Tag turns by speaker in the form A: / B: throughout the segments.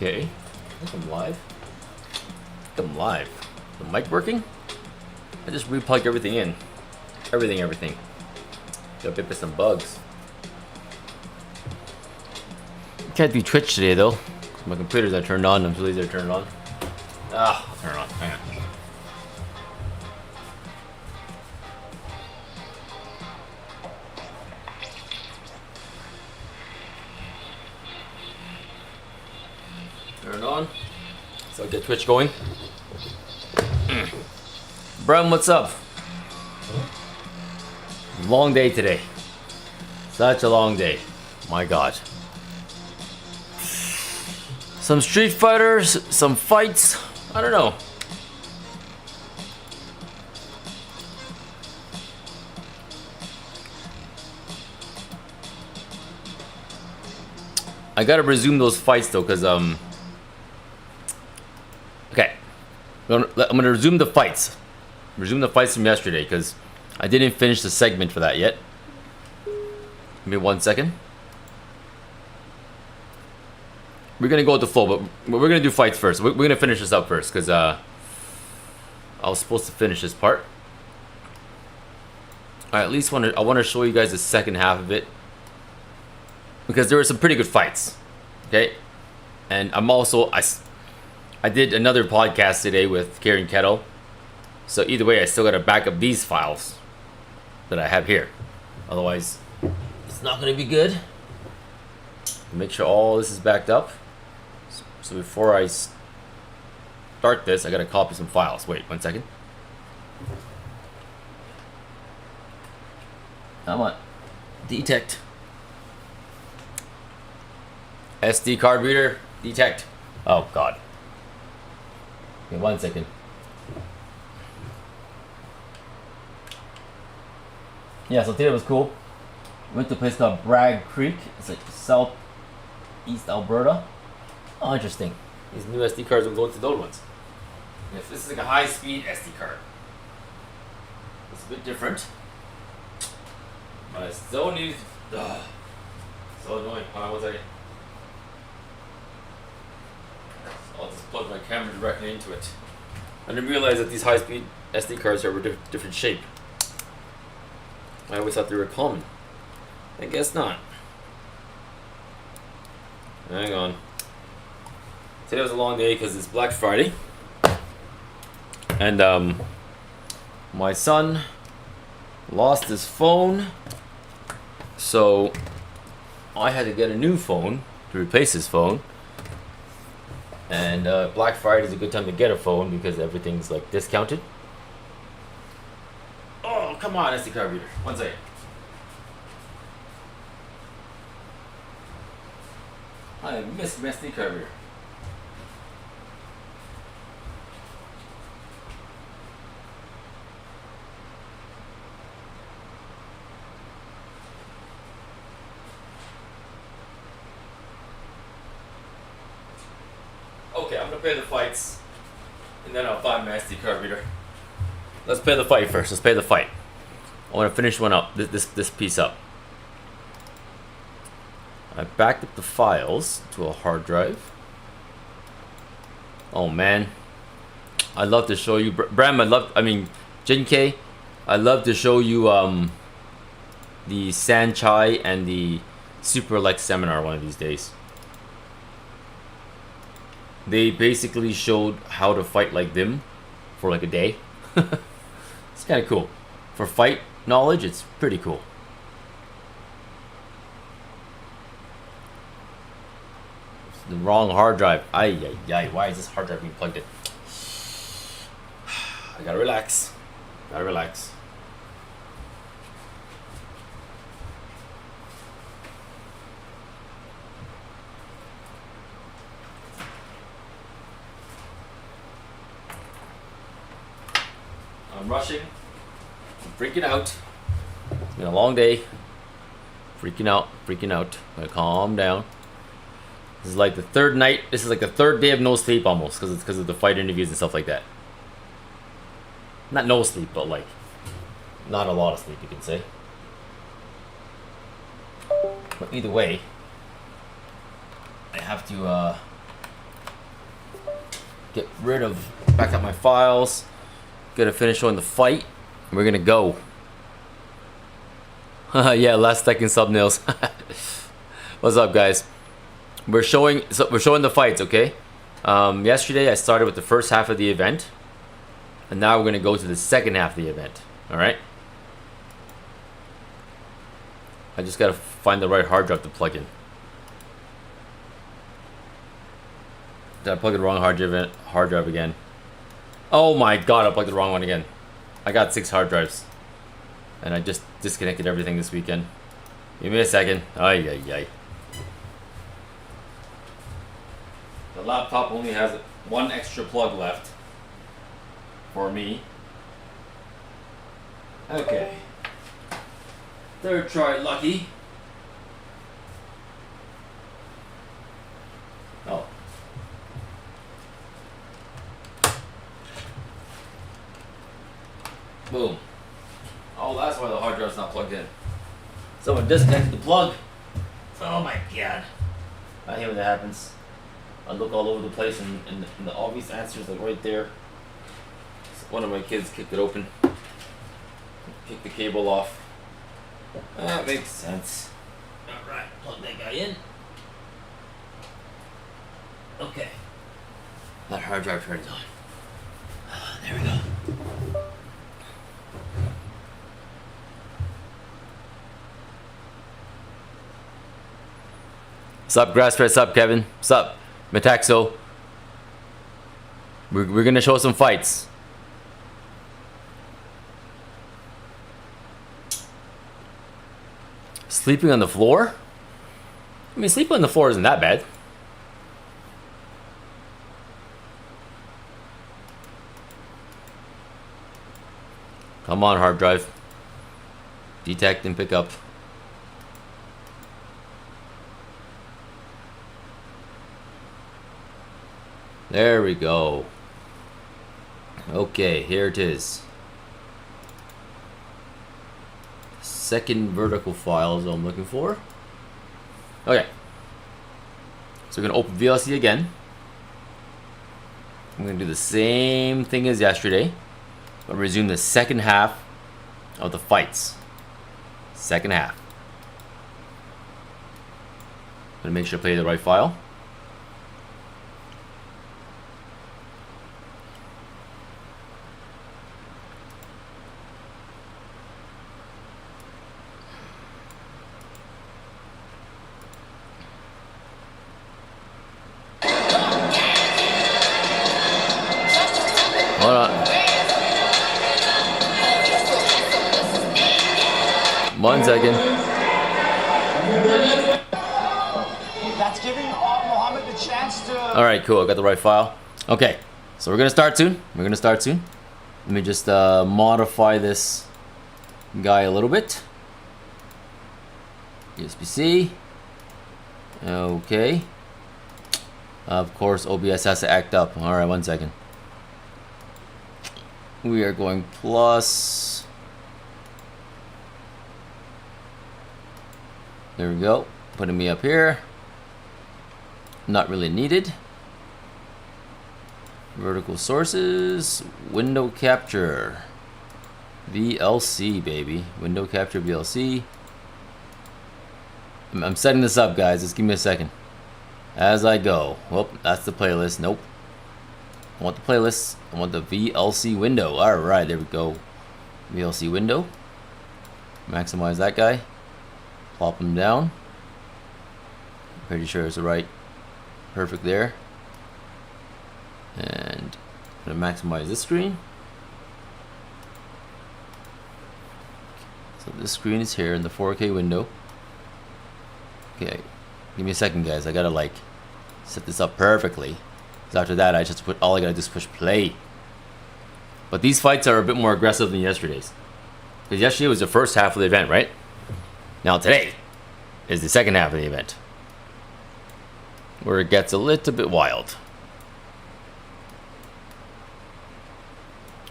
A: Okay. I think I'm live. I think I'm live. The mic working? I just replugged everything in. Everything. Got bit by some bugs. Can't do Twitch today though. My computers are turned on. I'm too lazy to turn it on. Ah, I'll turn it on. Hang on. Turn it on. So I'll get Twitch going. Brown, what's up? Long day today. Such a long day. My God. Some Street Fighters, some fights. I don't know. I gotta resume those fights though, cause okay, I'm gonna resume the fights. Resume the fights from yesterday, cause I didn't finish the segment for that yet. Give me 1 second. We're gonna go with the flow, but we're gonna do fights first. We're gonna finish this up first, cause I was supposed to finish this part. I at least I want to show you guys the second half of it, because there were some pretty good fights. Okay, and I'm also I did another podcast today with Karen Kettle, so either way I still gotta back up these files that I have here. Otherwise, it's not gonna be good. Make sure all this is backed up. So before I start this, I gotta copy some files. Wait 1 second. Come on. Detect. SD card reader. Detect. Oh God. Okay, 1 second. Yeah, so today was cool. Went to a place called Bragg Creek. It's like southeast Alberta. Oh, interesting. These new SD cards will go into the old ones. If this is like a high-speed SD card, it's a bit different. But I still need. So annoying. Hold on 1 second. So I'll just plug my camera directly into it. I didn't realize that these high-speed SD cards are a different shape. I always thought they were common. I guess not. Hang on. Today was a long day because it's Black Friday. And my son lost his phone. So I had to get a new phone to replace his phone. And Black Friday is a good time to get a phone because everything's like discounted. Oh, come on, SD card reader. 1 second. I missed my SD card reader. Okay, I'm gonna play the fights, and then I'll find my SD card reader. Let's play the fight first. Let's play the fight. I want to finish one up. This piece up. I backed up the files to a hard drive. Oh man, I'd love to show you, Bram. Jin K. I'd love to show you the Sanchai and the Super Elect seminar one of these days. They basically showed how to fight like them for like a day. It's kind of cool. For fight knowledge, it's pretty cool. It's the wrong hard drive. Ay. Why is this hard drive being plugged in? I gotta relax. I'm rushing. I'm freaking out. It's been a long day. Freaking out. Gotta calm down. This is like the third night. This is like the third day of no sleep almost, because of the fight interviews and stuff like that. Not no sleep, but like not a lot of sleep, you can say. But either way, I have to get rid of, back up my files. Gonna finish showing the fight. We're gonna go. Yeah, last second thumbnails. What's up, guys? We're showing the fights, okay? Yesterday I started with the first half of the event, and now we're gonna go to the second half of the event. All right. I just gotta find the right hard drive to plug in. Did I plug the wrong hard drive again? Oh my god, I plugged the wrong one again. I got 6 hard drives. And I just disconnected everything this weekend. Give me a second. Ay, ay, ay. The laptop only has 1 extra plug left. For me. Okay. Third try lucky. Oh. Boom. Oh, that's why the hard drive's not plugged in. Someone disconnected the plug. Oh my god. I hate when that happens. I look all over the place and the obvious answer is like right there. One of my kids kicked it open. Kicked the cable off. That makes sense. Alright, plug that guy in. Okay. That hard drive turns on. There we go. Sup, Grassfed? Sup, Kevin? Sup, Metaxo? We're gonna show some fights. Sleeping on the floor? I mean, sleeping on the floor isn't that bad. Come on, hard drive. Detect and pick up. There we go. Okay, here it is. Second vertical file is what I'm looking for. Okay. So we're gonna open VLC again. I'm gonna do the same thing as yesterday, but resume the second half of the fights. Second half. Gonna make sure I play the right file. Hold on. 1 second.
B: That's giving Mohammed the chance to...
A: Alright, cool. I got the right file. Okay, so we're gonna start soon. Let me just modify this guy a little bit. USB-C. Okay. Of course, OBS has to act up. Alright, 1 second. We are going plus. There we go. Putting me up here. Not really needed. Vertical sources. Window capture. VLC, baby. Window capture VLC. I'm setting this up, guys. Just give me a second. As I go. Well, that's the playlist. Nope. I want the playlist. I want the VLC window. Alright, there we go. VLC window. Maximize that guy. Plop him down. Pretty sure it's the right. Perfect there. And I'm going to maximize this screen. So this screen is here in the 4K window. Okay. Give me a second, guys. I gotta like set this up perfectly. After that, I just all I gotta do is push play. But these fights are a bit more aggressive than yesterday's. Because yesterday was the first half of the event, right? Now today is the second half of the event, where it gets a little bit wild.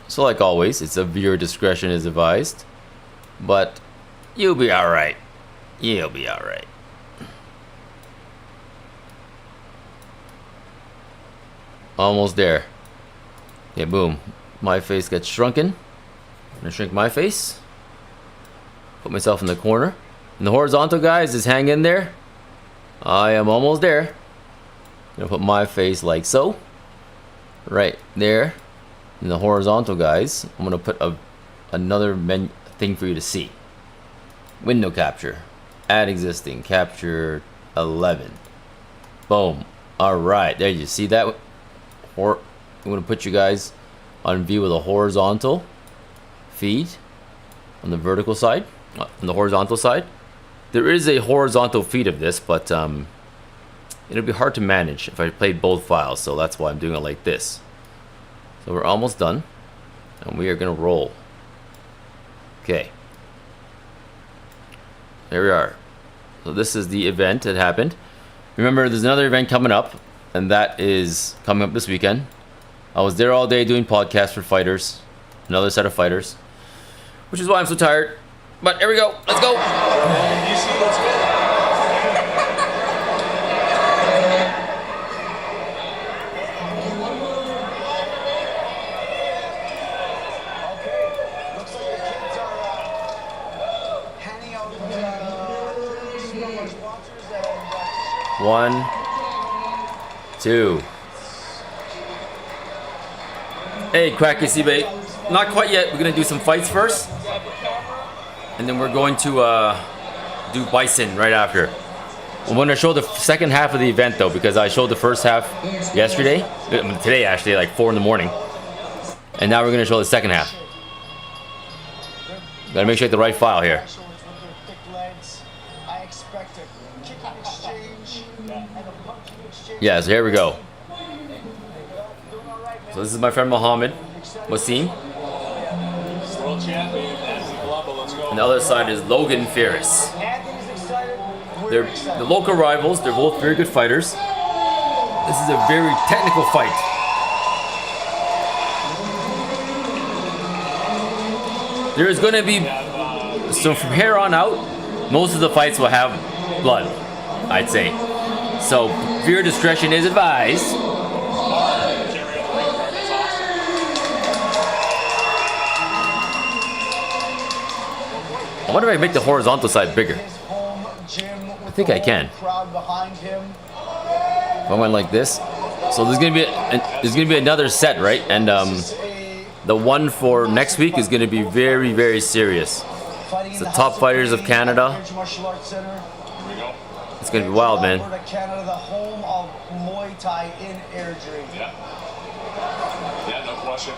A: So like always, it's a viewer discretion is advised. But you'll be alright. You'll be alright. Almost there. Okay, boom. My face gets shrunken. I'm gonna shrink my face. Put myself in the corner. And the horizontal guys, just hang in there. I am almost there. Gonna put my face like so. Right there. And the horizontal guys, I'm gonna put another thing for you to see. Window capture. Add existing. Capture 11. Boom. Alright, there you see that. I'm gonna put you guys on view with a horizontal feed on the vertical side. On the horizontal side. There is a horizontal feed of this, but it'll be hard to manage if I played both files, so that's why I'm doing it like this. So we're almost done, and we are gonna roll. Okay. There we are. So this is the event that happened. Remember, there's another event coming up, and that is coming up this weekend. I was there all day doing podcasts for fighters, another set of fighters, which is why I'm so tired. But here we go. Let's go. One, two. Hey, Cracky Seabait. Not quite yet. We're gonna do some fights first, and then we're going to do Bison right after. I'm gonna show the second half of the event though, because I showed the first half yesterday, today actually, like 4 in the morning, and now we're gonna show the second half. Gotta make sure I get the right file here. Yeah, so here we go. So this is my friend Mohammed Wasim. And the other side is Logan Ferris. They're the local rivals. They're both very good fighters. This is a very technical fight. There is going to be, so from here on out, most of the fights will have blood, I'd say. So viewer discretion is advised. I wonder if I can make the horizontal side bigger. I think I can. If I went like this, so there's gonna be another set, right? And the one for next week is gonna be very, very serious. It's the top fighters of Canada. It's gonna be wild, man.
B: Canada, the home of Muay Thai in Airdrie.
C: Yeah, no question.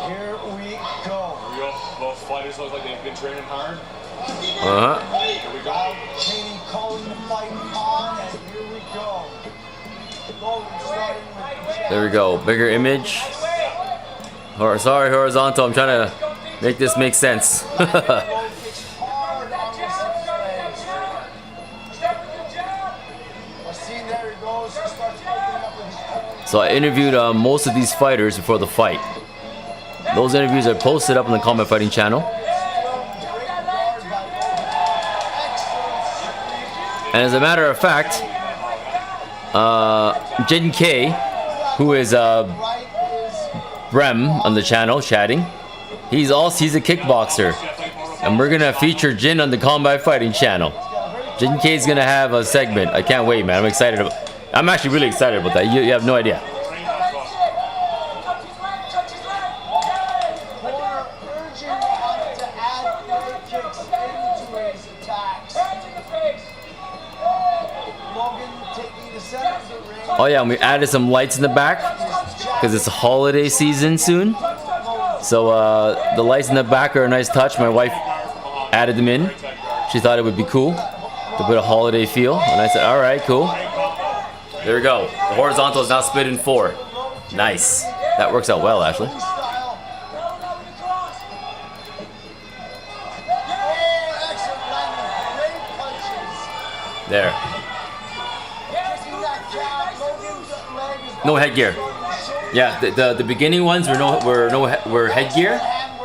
B: Here we go.
C: Here we go. Both fighters look like they've been training hard. Here we go.
B: Katie calling the fight on, and here we go.
A: There we go. Bigger image. Sorry, horizontal. I'm trying to make this make sense. So I interviewed most of these fighters before the fight. Those interviews are posted up on the Combat Fighting channel. And as a matter of fact, Jin K, who is Brem on the channel chatting, he's a kickboxer, and we're gonna feature Jin on the Combat Fighting channel. Jin K is gonna have a segment. I can't wait, man. I'm actually really excited about that. You have no idea. Oh yeah, and we added some lights in the back because it's a holiday season soon. So the lights in the back are a nice touch. My wife added them in. She thought it would be cool to put a holiday feel, and I said, all right, cool. There we go. The horizontal is now split in 4. Nice. That works out well, actually. There. No headgear. Yeah, the beginning ones were headgear,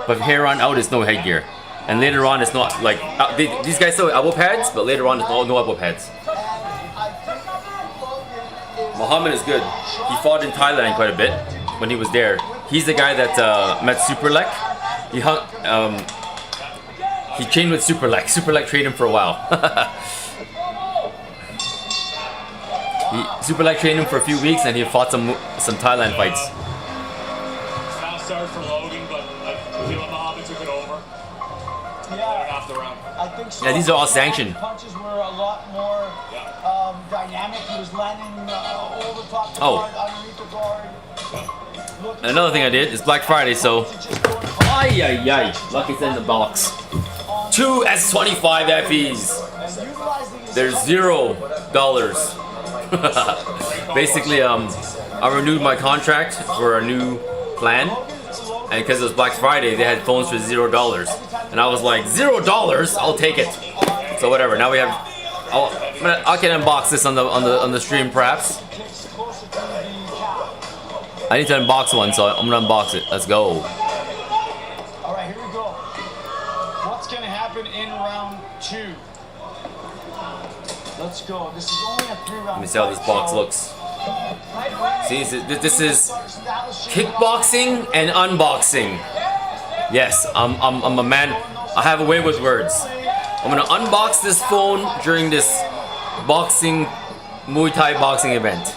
A: but from here on out it's no headgear. And later on it's not like these guys still have elbow pads, but later on it's no elbow pads. Muhammad is good. He fought in Thailand quite a bit when he was there. He's the guy that met Superlek. He trained with Superlek. Superlek trained him for a while. Superlek trained him for a few weeks, and he fought some Thailand fights.
C: Now started for Logan, but I feel like Muhammad took it over.
B: Yeah.
C: Off the round.
B: I think so.
A: Yeah, these are all sanctioned.
B: Punches were a lot more dynamic. He was landing over top the guard, underneath the guard.
A: And another thing I did is Black Friday, so ay. Lucky it's in the box. 2 S25 FEs. There's $0. Basically, I renewed my contract for a new plan, and because it was Black Friday, they had phones for $0, and I was like, $0? I'll take it. So whatever. Now we have. I can unbox this on the stream, perhaps. I need to unbox one, so I'm gonna unbox it. Let's go.
B: All right, here we go. What's gonna happen in round 2? Let's go. This is only a 3-round.
A: Let me see how this box looks. See, this is kickboxing and unboxing. Yes, I'm a man. I have a way with words. I'm gonna unbox this phone during this boxing, Muay Thai boxing event.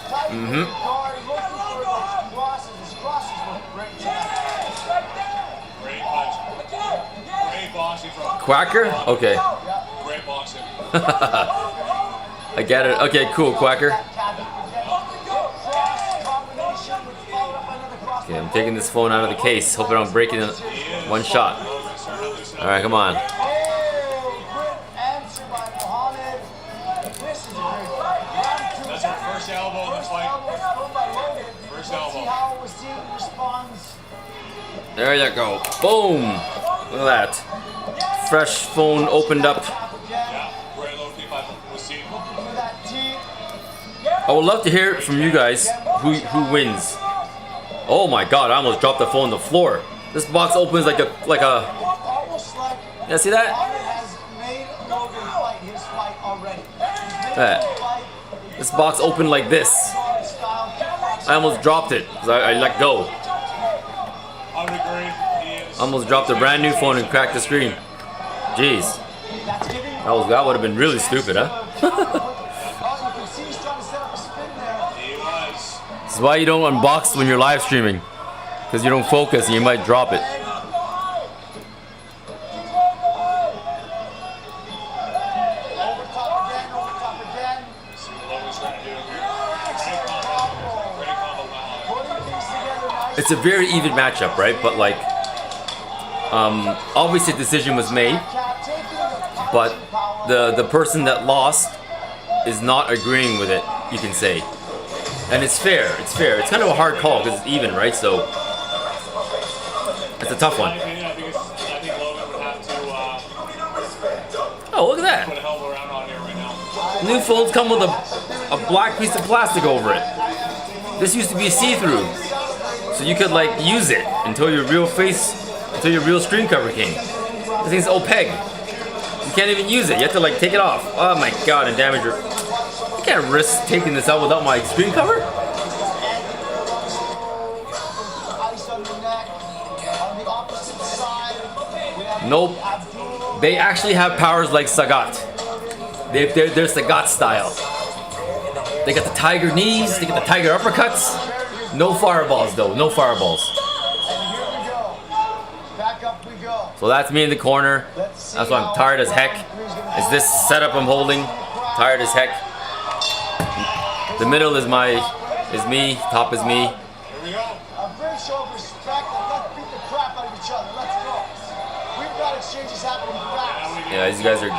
A: Quacker? Okay.
C: Great boxing.
A: I get it. Okay, cool, Quacker. Okay, I'm taking this phone out of the case. Hope I don't break it in one shot. Alright, come on.
C: That's our first elbow in the fight. First elbow.
A: There you go. Boom! Look at that. Fresh phone opened up. I would love to hear from you guys who wins. Oh my god, I almost dropped the phone on the floor. This box opens like a yeah, see that? This box opened like this. I almost dropped it because I let go. I almost dropped a brand new phone and cracked the screen. Jeez. That would have been really stupid, huh? This is why you don't unbox when you're live streaming. Because you don't focus and you might drop it. It's a very even matchup, right? But like, obviously a decision was made, but the person that lost is not agreeing with it, you can say. And it's fair, it's fair. It's kind of a hard call because it's even, right? So, it's a tough one. Oh, look at that. New phones come with a black piece of plastic over it. This used to be see-through. So you could like use it until your real screen cover came. This thing's opaque. You can't even use it. You have to like take it off. Oh my god, and damage your. I can't risk taking this out without my screen cover. Nope. They actually have powers like Sagat. They're Sagat style. They got the tiger knees. They got the tiger uppercuts. No fireballs though, no fireballs. So that's me in the corner. That's why I'm tired as heck. Is this setup I'm holding? Tired as heck. The middle is me, top is me. Yeah, these guys are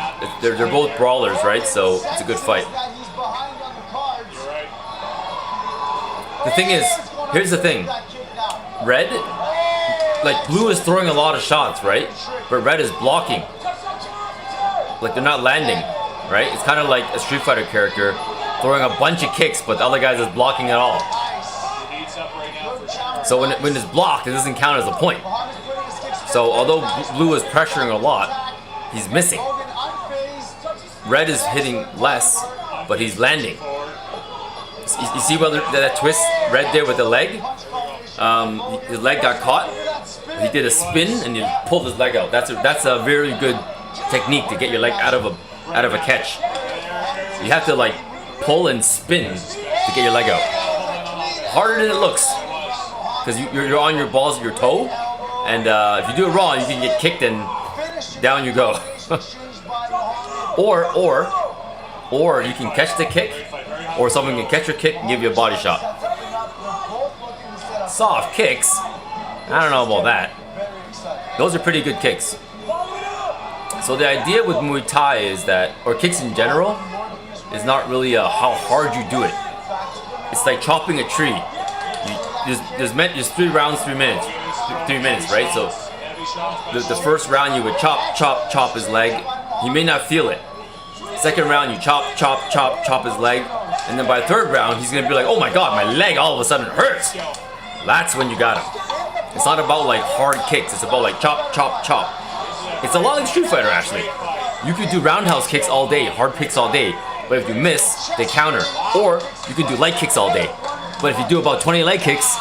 A: they're both brawlers, right? So it's a good fight. The thing is, here's the thing. Red, like blue is throwing a lot of shots, right? But red is blocking. Like they're not landing, right? It's kind of like a Street Fighter character throwing a bunch of kicks, but the other guy is blocking it all. So when it's blocked, it doesn't count as a point. So although blue is pressuring a lot, he's missing. Red is hitting less, but he's landing. You see whether that twist right there with the leg? His leg got caught. He did a spin and he pulled his leg out. That's a very good technique to get your leg out of a catch. You have to like pull and spin to get your leg out. Harder than it looks, because you're on your balls with your toe, and if you do it wrong, you can get kicked and down you go. or you can catch the kick, or someone can catch your kick and give you a body shot. Soft kicks, I don't know about that. Those are pretty good kicks. So the idea with Muay Thai is that, or kicks in general, is not really how hard you do it. It's like chopping a tree. There's 3 rounds, 3 minutes. 3 minutes, right? So the first round you would chop his leg. He may not feel it. Second round you chop his leg. And then by the third round, he's gonna be like, oh my god, my leg all of a sudden hurts. That's when you got him. It's not about like hard kicks. It's about like chop. It's a lot like Street Fighter actually. You could do roundhouse kicks all day, hard kicks all day. But if you miss, they counter. Or you can do light kicks all day. But if you do about 20 leg kicks,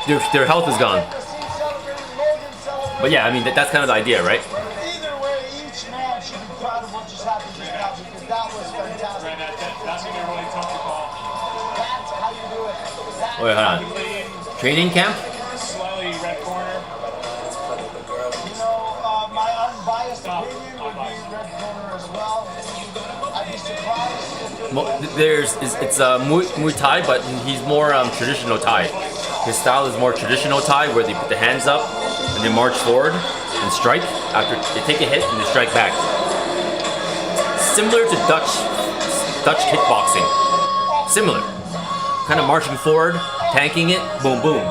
A: their health is gone. But yeah, I mean, that's kind of the idea, right?
B: Either way, each man should be proud of what just happened just now, because that was fantastic.
C: That's gonna be really tough to call.
B: That's how you do it.
A: Wait, hold on. Training camp?
C: Slightly red corner.
B: You know, my unbiased opinion would be red corner as well. I'd be surprised if
A: It's Muay Thai, but he's more traditional Thai. His style is more traditional Thai, where they put the hands up and they march forward and strike. After they take a hit and they strike back. Similar to Dutch kickboxing. Similar. Kind of marching forward, tanking it, boom, boom.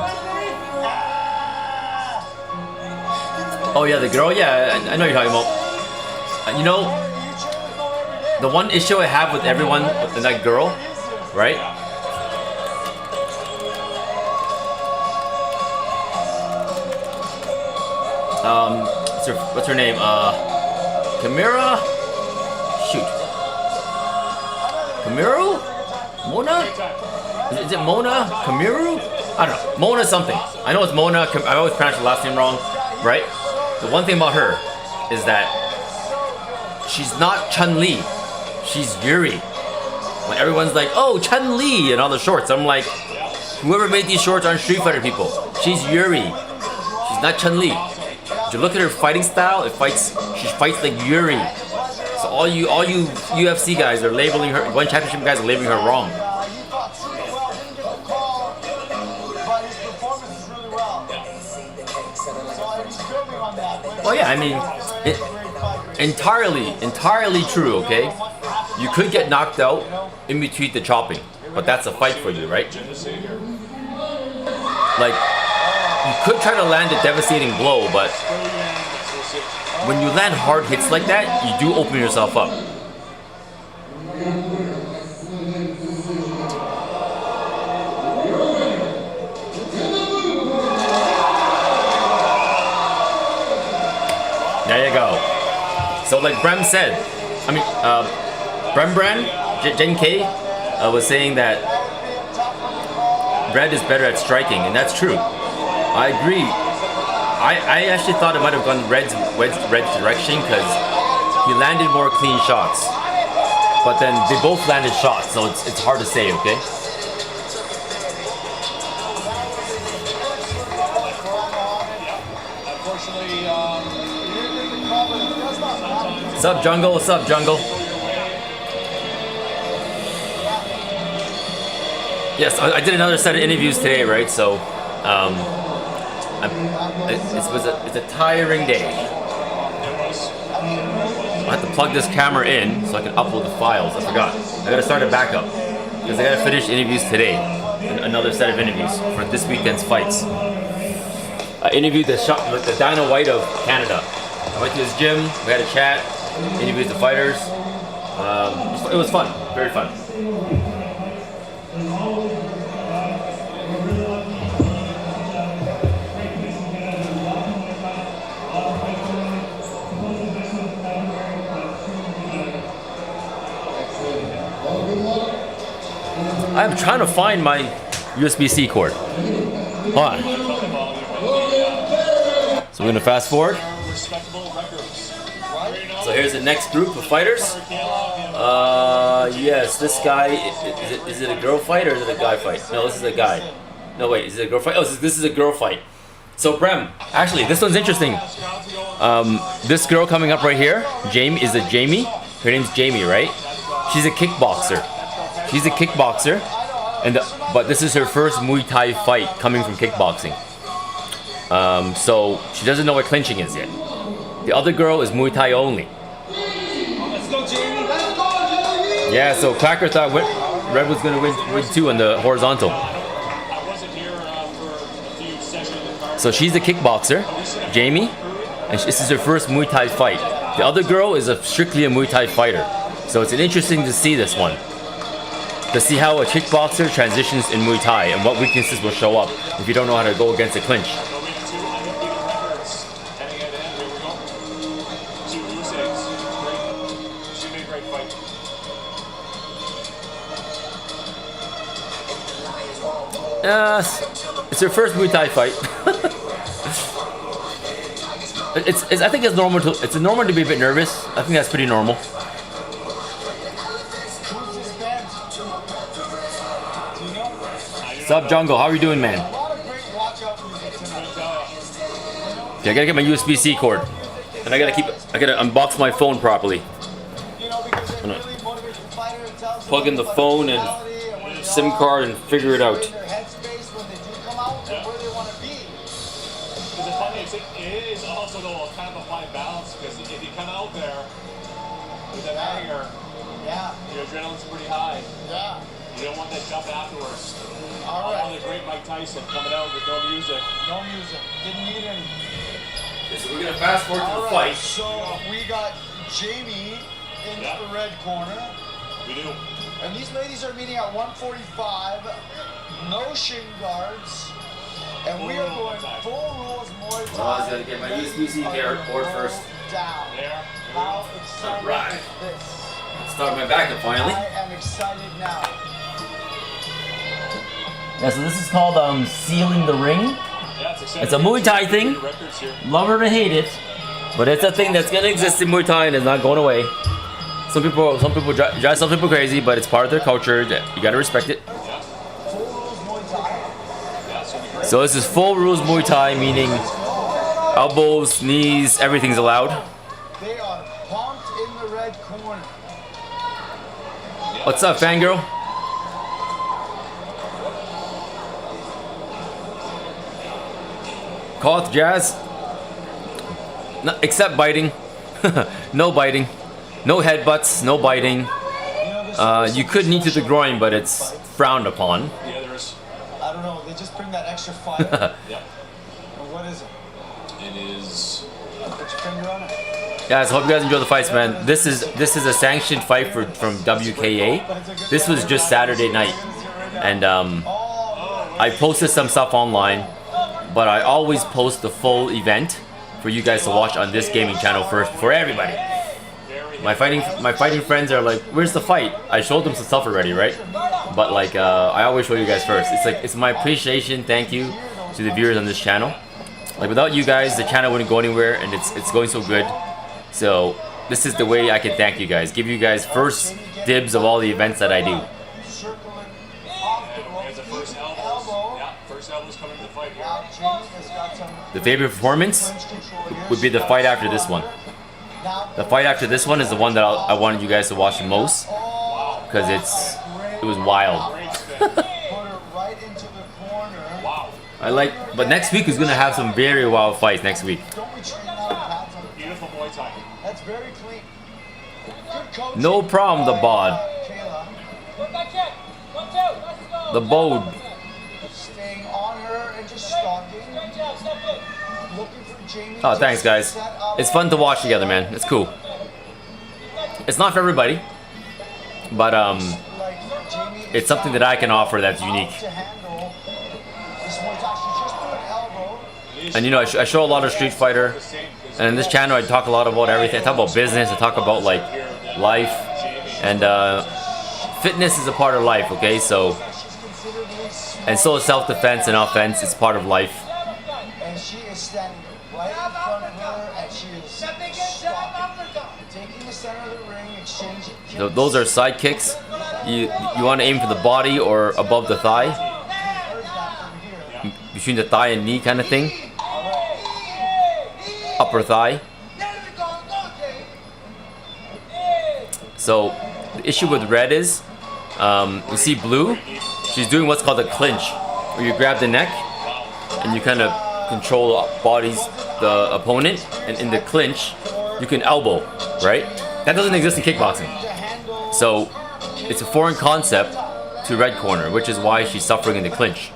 A: Oh yeah, the girl. Yeah, I know you're talking about. You know, the one issue I have with everyone, with that girl, right? What's her name? Kamira? Shoot. Kamiru? Mona? Is it Mona? Kamiru? I don't know. Mona something. I know it's Mona. I always pronounce the last name wrong, right? The one thing about her is that she's not Chun-li. She's Yuri. When everyone's like, oh, Chun-li and all the shorts, I'm like, whoever made these shorts aren't Street Fighter people. She's Yuri. She's not Chun-li. If you look at her fighting style, she fights like Yuri. So all you UFC guys are labeling her, One Championship guys are labeling her wrong.
B: you fought pretty well, didn't get the call, but his performance is really well. So he's building on that.
A: Well, yeah, I mean, entirely true, okay? You could get knocked out in between the chopping, but that's a fight for you, right? Like, you could try to land a devastating blow, but when you land hard hits like that, you do open yourself up. There you go. So like Brem said, I mean, Jen K was saying that Red is better at striking, and that's true. I agree. I actually thought it might have gone Red's direction because he landed more clean shots. But then they both landed shots, so it's hard to say, okay? What's up, Jungle? What's up, Jungle? Yes, I did another set of interviews today, right? So, it's a tiring day. I have to plug this camera in so I can upload the files. I forgot. I gotta start a backup because I gotta finish interviews today. Another set of interviews for this weekend's fights. I interviewed the Dino White of Canada. I went to his gym. We had a chat. Interviewed the fighters. It was fun. Very fun. I'm trying to find my USB-C cord. Hold on. So we're gonna fast forward. So here's the next group of fighters. Yes, this guy, is it a girl fight or is it a guy fight? No, this is a guy. No, wait, is it a girl fight? Oh, this is a girl fight. So Prem, actually, this one's interesting. This girl coming up right here, Jamie, is it Jamie? Her name's Jamie, right? She's a kickboxer. She's a kickboxer, but this is her first Muay Thai fight coming from kickboxing. So she doesn't know what clinching is yet. The other girl is Muay Thai only.
B: Let's go, Jamie.
A: Yeah, so Cracker thought Red was gonna win too on the horizontal. So she's a kickboxer, Jamie, and this is her first Muay Thai fight. The other girl is strictly a Muay Thai fighter. So it's interesting to see this one. To see how a kickboxer transitions in Muay Thai and what weaknesses will show up if you don't know how to go against a clinch. It's her first Muay Thai fight. I think it's normal to be a bit nervous. I think that's pretty normal. What's up, Jungle? How are you doing, man? Okay, I gotta get my USB-C cord, and I gotta unbox my phone properly. I'm gonna plug in the phone and SIM card and figure it out.
C: It is also though kind of a fine balance because if you come out there with that anger, your adrenaline's pretty high.
B: Yeah.
C: You don't want that jump afterwards.
B: All right.
C: The great Mike Tyson coming out with no music.
B: No music. Didn't need any.
A: Okay, so we're gonna fast forward to the fight.
B: So we got Jamie in the red corner.
C: We do.
B: And these ladies are meeting at 145. No shin guards. And we are going full rules Muay Thai.
A: Oh, I was gonna get my USB-C cord first.
B: Down.
C: There.
B: How exciting is this?
A: Start my backup finally.
B: I am excited now.
A: Yeah, so this is called sealing the ring.
C: Yeah,
A: It's a Muay Thai thing. Love it or hate it, but it's a thing that's gonna exist in Muay Thai and it's not going away. Some people drive some people crazy, but it's part of their culture. You gotta respect it. So this is full rules Muay Thai, meaning elbows, knees, everything's allowed.
B: They are pumped in the red corner.
A: What's up, fangirl? Call it jazz. No, except biting. No biting. No headbutts, no biting. You could knee to the groin, but it's frowned upon.
C: Yeah, there is.
B: I don't know, they just bring that extra fire.
C: Yep.
B: And what is it?
C: It is.
B: Put your finger on it.
A: Guys, hope you guys enjoy the fights, man. This is a sanctioned fight from WKA. This was just Saturday night, and I posted some stuff online, but I always post the full event for you guys to watch on this gaming channel first for everybody. My fighting friends are like, "Where's the fight?" I showed them some stuff already, right? But like, I always show you guys first. It's my appreciation, thank you to the viewers on this channel. Like without you guys, the channel wouldn't go anywhere, and it's going so good. So this is the way I can thank you guys. Give you guys first dibs of all the events that I do. The favorite performance would be the fight after this one. The fight after this one is the one that I wanted you guys to watch the most because it was wild. But next week is gonna have some very wild fights next week.
C: Beautiful Muay Thai.
B: That's very clean. Good coaching.
A: No problem, the bod. The bode.
B: Staying on her and just stalking. Looking for Jamie.
A: Oh, thanks guys. It's fun to watch together, man. It's cool. It's not for everybody, but it's something that I can offer that's unique. And you know, I show a lot of Street Fighter, and in this channel I talk a lot about everything. I talk about business, I talk about like life, and fitness is a part of life, okay? So, and so is self-defense and offense. It's part of life.
B: And she is standing right in front of her, and she is stopping, taking the center of the ring, exchanging.
A: So those are side kicks. You want to aim for the body or above the thigh, between the thigh and knee kind of thing. Upper thigh. So the issue with red is, you see blue, she's doing what's called a clinch, where you grab the neck and you kind of control the opponent, and in the clinch you can elbow, right? That doesn't exist in kickboxing. So it's a foreign concept to red corner, which is why she's suffering in the clinch.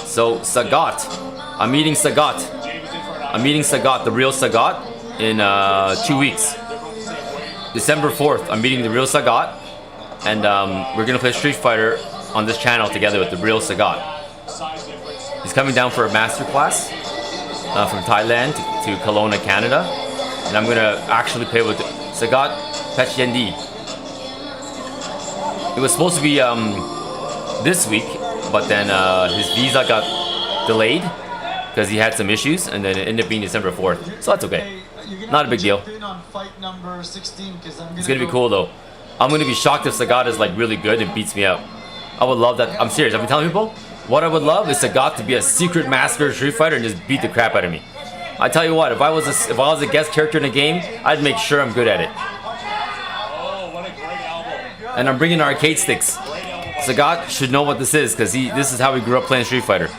A: So Sagat, I'm meeting Sagat. I'm meeting Sagat, the real Sagat, in 2 weeks. December 4th, I'm meeting the real Sagat, and we're gonna play Street Fighter on this channel together with the real Sagat. He's coming down for a master class from Thailand to Kelowna, Canada, and I'm gonna actually play with Sagat Pechyendi. It was supposed to be this week, but then his visa got delayed because he had some issues, and then it ended up being December 4th. So that's okay. Not a big deal. It's gonna be cool though. I'm gonna be shocked if Sagat is like really good and beats me out. I would love that. I'm serious. I've been telling people what I would love is Sagat to be a secret master Street Fighter and just beat the crap out of me. I tell you what, if I was a guest character in the game, I'd make sure I'm good at it. And I'm bringing arcade sticks. Sagat should know what this is, because this is how he grew up playing Street Fighter.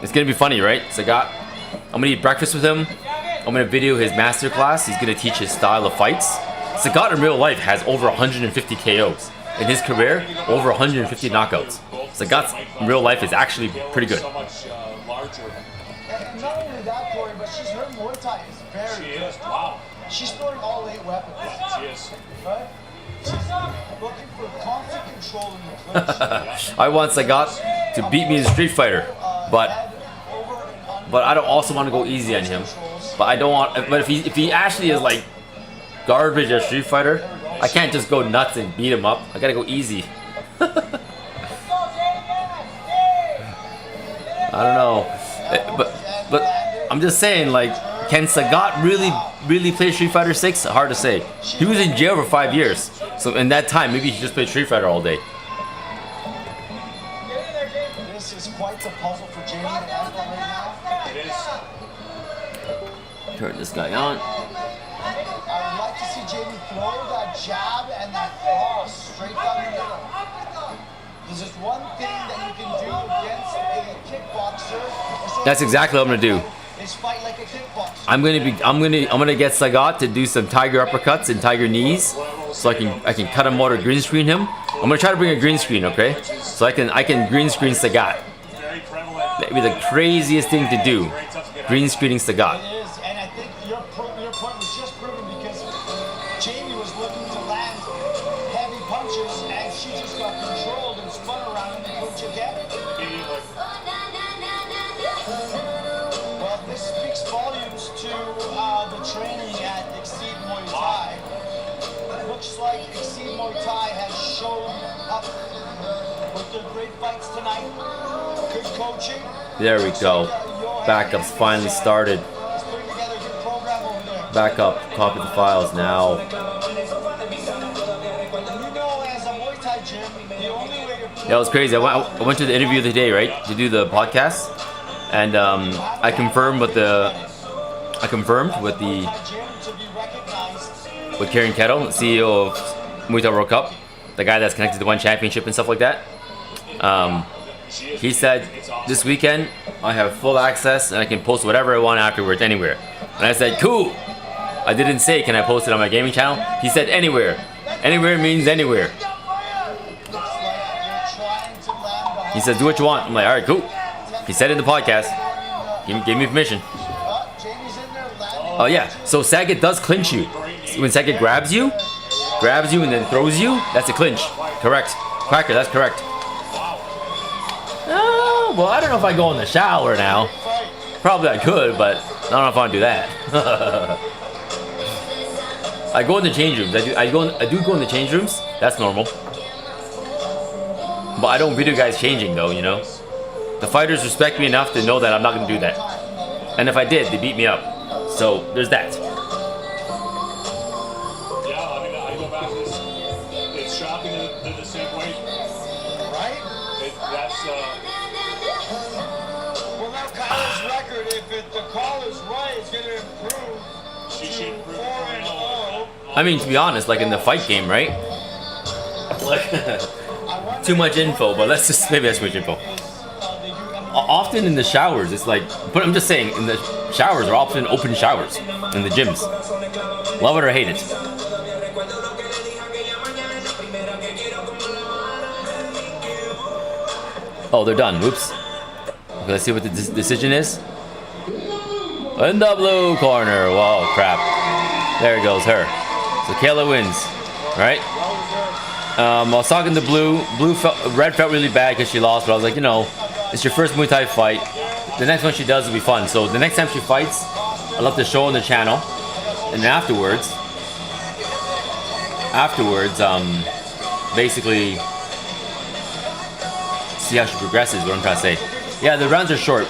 A: It's gonna be funny, right? Sagat, I'm gonna eat breakfast with him. I'm gonna video his master class. He's gonna teach his style of fights. Sagat in real life has over 150 KOs. In his career, over 150 knockouts. Sagat in real life is actually pretty good.
B: And not only that, Corey, but her Muay Thai is very good.
C: Wow.
B: She's throwing all 8 weapons.
C: She is.
B: Right? She's looking for constant control in the clinch.
A: I want Sagat to beat me in Street Fighter, but I don't also want to go easy on him. But I don't want. But if he actually is like garbage at Street Fighter, I can't just go nuts and beat him up. I gotta go easy. I don't know, but I'm just saying, like, can Sagat really play Street Fighter 6? Hard to say. He was in jail for 5 years, so in that time maybe he just played Street Fighter all day.
B: This is quite the puzzle for Jamie to handle right now.
C: It is.
A: Turn this guy on.
B: I would like to see Jamie throw that jab and that cross straight down the middle. Because there's one thing that you can do against a kickboxer.
A: That's exactly what I'm gonna do.
B: Is fight like a kickboxer.
A: I'm gonna get Sagat to do some tiger uppercuts and tiger knees, so I can cut him out or green screen him. I'm gonna try to bring a green screen, okay? So I can green screen Sagat. That'd be the craziest thing to do. Green screening Sagat.
B: It is, and I think your point was just proven because Jamie was looking to land heavy punches, and she just got controlled and spun around and couldn't you get it? Well, this speaks volumes to the training at Exceed Muay Thai. It looks like Exceed Muay Thai has shown up with their great fights tonight. Good coaching.
A: There we go. Backup's finally started.
B: He's putting together a good program over there.
A: Backup. Copy the files now.
B: You know, as a Muay Thai gym, the only way to
A: That was crazy. I went to the interview of the day, right, to do the podcast, and I confirmed with Karen Kettle, CEO of Muay Thai World Cup, the guy that's connected to one championship and stuff like that. He said this weekend I have full access and I can post whatever I want afterwards, anywhere. And I said, cool. I didn't say, can I post it on my gaming channel? He said anywhere. Anywhere means anywhere. He said, do what you want. I'm like, all right, cool. He said in the podcast. Give me permission. Oh yeah, so Sagat does clinch you. When Sagat grabs you and then throws you, that's a clinch. Correct. Quacker, that's correct. Oh, well, I don't know if I go in the shower now. Probably I could, but I don't know if I want to do that. I go in the change rooms. I do go in the change rooms. That's normal. But I don't video guys changing though, you know. The fighters respect me enough to know that I'm not gonna do that. And if I did, they beat me up. So there's that.
C: Yeah, I mean, I go back to this. It's shocking that they're the same weight.
B: Right?
C: That's
B: Well, now Kyle's record, if the call is right, it's going to improve
C: she
B: to
C: should improve
B: 4-0.
A: I mean, to be honest, like in the fight game, right? Like, too much info, but let's just, maybe that's too much info. Often in the showers, it's like, but I'm just saying, in the showers are often open showers in the gyms. Love it or hate it. Oh, they're done. Whoops. Okay, let's see what the decision is. In the blue corner. Whoa, crap. There goes her. So Kayla wins, right? I was talking to Red felt really bad because she lost, but I was like, you know, it's your first Muay Thai fight. The next one she does will be fun. So the next time she fights, I'll have to show on the channel, and then afterwards, basically see how she progresses. What I'm trying to say. Yeah, the rounds are short.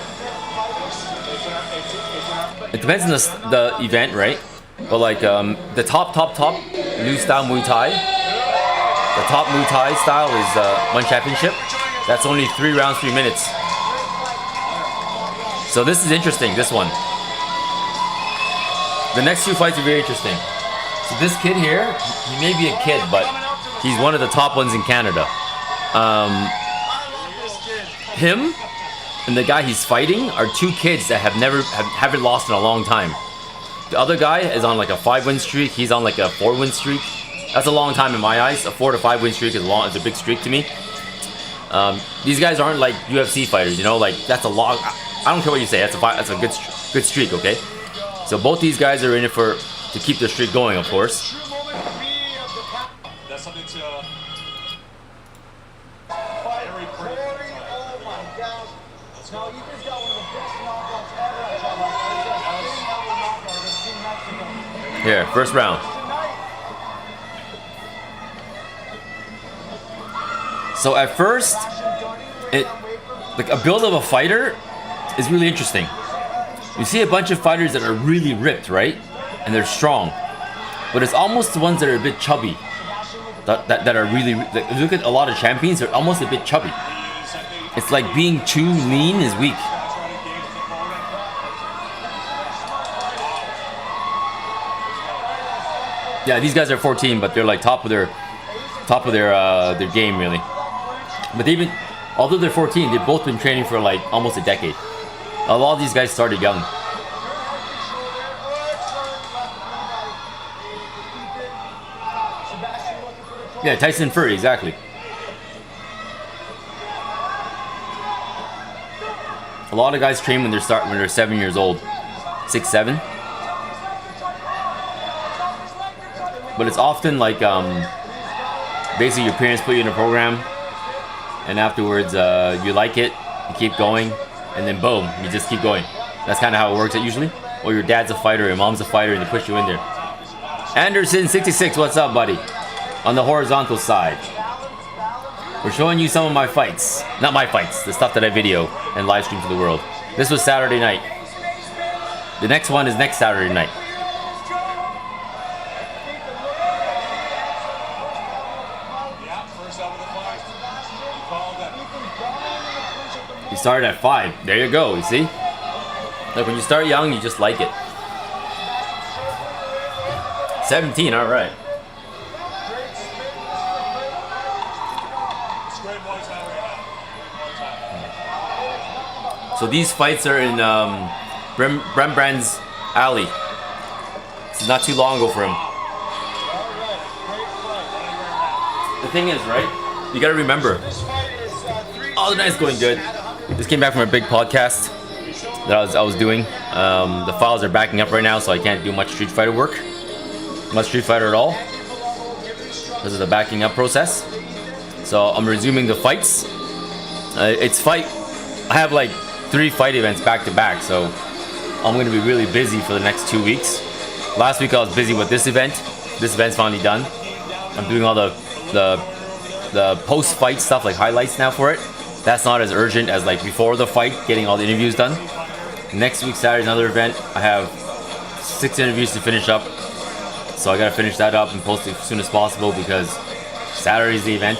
A: It depends on the event, right? But like the top new style Muay Thai, the top Muay Thai style is one championship. That's only 3 rounds, 3 minutes. So this is interesting. This one. The next 2 fights are very interesting. So this kid here, he may be a kid, but he's one of the top ones in Canada. Him and the guy he's fighting are 2 kids that haven't lost in a long time. The other guy is on like a 5-win streak. He's on like a 4-win streak. That's a long time in my eyes. A 4 to 5-win streak is a big streak to me. These guys aren't like UFC fighters, you know. Like that's a long. I don't care what you say. That's a good streak, okay? So both these guys are in it to keep their streak going, of course.
C: that's something to.
B: No, you just got one of the best knockouts ever.
A: Here, first round. So at first, like a build of a fighter is really interesting. You see a bunch of fighters that are really ripped, right? And they're strong. But it's almost the ones that are a bit chubby. That are really, like, if you look at a lot of champions, they're almost a bit chubby. It's like being too lean is weak. Yeah, these guys are 14, but they're like top of their game, really. But although they're 14, they've both been training for like almost a decade. A lot of these guys started young. Yeah, Tyson Fury, exactly. A lot of guys train when they're 7 years old, 6, 7. But it's often like basically your parents put you in a program, and afterwards you like it, you keep going, and then boom, you just keep going. That's kind of how it works usually. Or your dad's a fighter, your mom's a fighter, and they push you in there. Anderson66, what's up, buddy? On the horizontal side. We're showing you some of my fights. Not my fights, the stuff that I video and live stream to the world. This was Saturday night. The next one is next Saturday night. You started at 5. There you go, you see? Like when you start young, you just like it. 17, alright. So these fights are in Rembrandt's alley. This is not too long ago for him. The thing is, right? You gotta remember. Oh, the night's going good. Just came back from a big podcast that I was doing. The files are backing up right now, so I can't do much Street Fighter work. Much Street Fighter at all. This is the backing up process. So I'm resuming the fights. I have like 3 fight events back to back, so I'm going to be really busy for the next 2 weeks. Last week I was busy with this event. This event's finally done. I'm doing all the post-fight stuff, like highlights now for it. That's not as urgent as like before the fight, getting all the interviews done. Next week, Saturday's another event. I have 6 interviews to finish up. So I gotta finish that up and post it as soon as possible because Saturday's the event.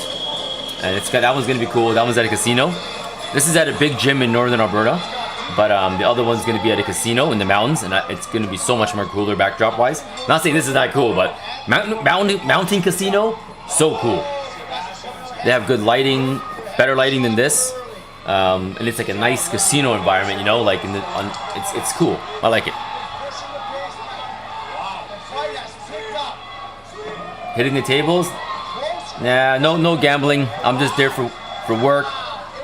A: And that one's gonna be cool. That one's at a casino. This is at a big gym in northern Alberta. But the other one's gonna be at a casino in the mountains, and it's gonna be so much more cooler backdrop wise. Not saying this is that cool, but mountain casino, so cool. They have good lighting, better lighting than this, and it's like a nice casino environment, you know, like it's cool. I like it. Hitting the tables? Nah, no gambling. I'm just there for work,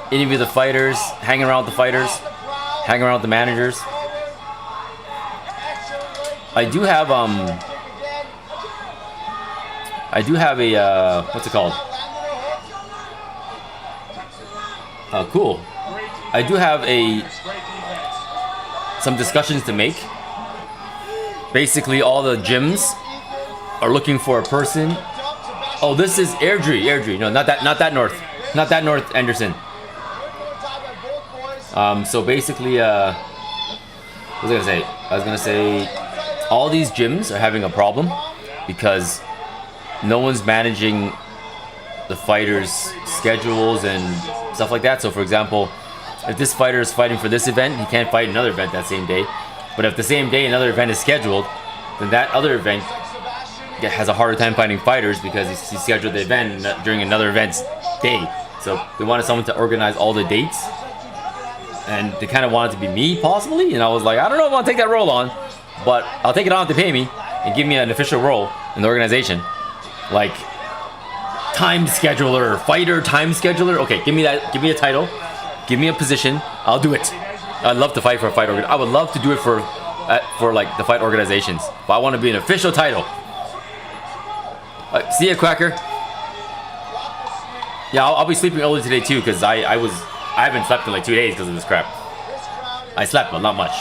A: interview the fighters, hang around with the fighters. Hang around with the managers. I do have a what's it called? Oh, cool. I do have some discussions to make. Basically, all the gyms are looking for a person. Oh, this is Airdrie. No, not that north Anderson. So basically, what was I gonna say? I was gonna say all these gyms are having a problem because no one's managing the fighters' schedules and stuff like that. So for example, if this fighter is fighting for this event, he can't fight another event that same day. But if the same day another event is scheduled, then that other event has a harder time finding fighters because he scheduled the event during another event's day. So they wanted someone to organize all the dates. And they kind of wanted to be me, possibly. And I was like, I don't know if I want to take that role on. But I'll take it on if they pay me and give me an official role in the organization. Like, time scheduler, fighter time scheduler. Okay, give me that. Give me a title. Give me a position. I'll do it. I'd love to fight for a fight organization. I would love to do it for like the fight organizations. But I want to be an official title. See ya, Quacker. Yeah, I'll be sleeping early today too because I haven't slept in like 2 days because of this crap. I slept, but not much.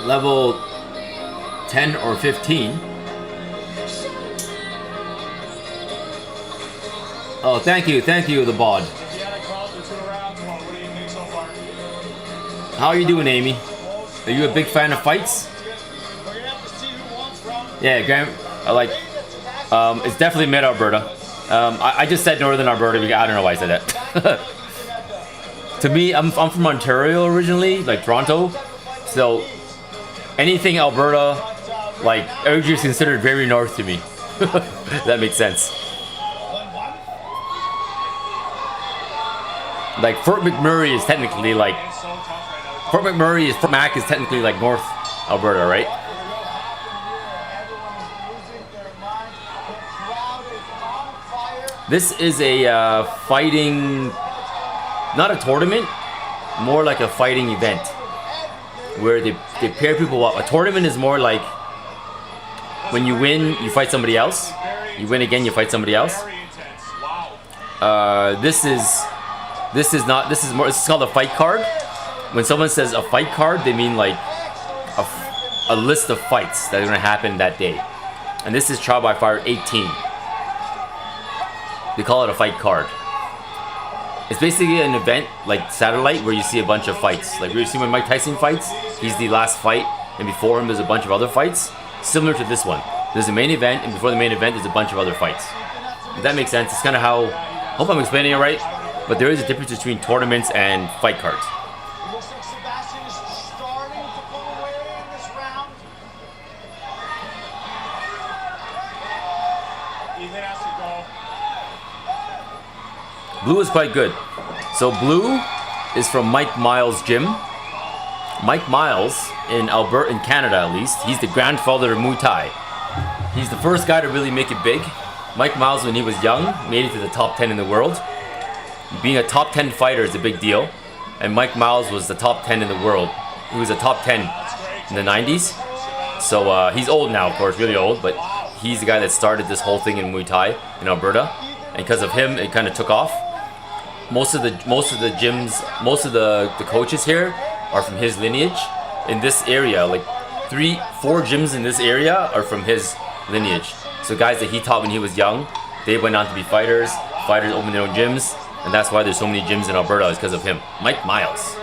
A: Level 10 or 15. Oh, thank you, the bod. How are you doing, Amy? Are you a big fan of fights? Yeah, Graham. It's definitely mid-Alberta. I just said northern Alberta because I don't know why I said that. To me, I'm from Ontario originally, like Toronto. So anything Alberta, like Airdrie is considered very north to me. That makes sense. Like Fort McMurray is technically like Fort Mac is technically like North Alberta, right? This is a fighting, not a tournament, more like a fighting event where they pair people up. A tournament is more like when you win, you fight somebody else. You win again, you fight somebody else. This is called a fight card. When someone says a fight card, they mean like a list of fights that are gonna happen that day. And this is Trial by Fire 18. They call it a fight card. It's basically an event like Satellite where you see a bunch of fights. Like you see when Mike Tyson fights, he's the last fight, and before him there's a bunch of other fights. Similar to this one. There's a main event, and before the main event there's a bunch of other fights. If that makes sense. It's kind of how, I hope I'm explaining it right, but there is a difference between tournaments and fight cards.
B: It looks like Sebastian is starting to pull away in this round.
C: Ethan has to go.
A: Blue is quite good. So Blue is from Mike Miles' gym. Mike Miles, in Alberta, in Canada at least, he's the grandfather of Muay Thai. He's the first guy to really make it big. Mike Miles, when he was young, made it to the top 10 in the world. being a top 10 fighter is a big deal. And Mike Miles was the top 10 in the world. He was a top 10 in the 90s. So he's old now, of course, really old, but he's the guy that started this whole thing in Muay Thai in Alberta. And because of him, it kind of took off. Most of the gyms, most of the coaches here are from his lineage. In this area, like 3-4 gyms in this area are from his lineage. So guys that he taught when he was young, they went on to be fighters. Fighters opened their own gyms, and that's why there's so many gyms in Alberta, is because of him. Mike Miles.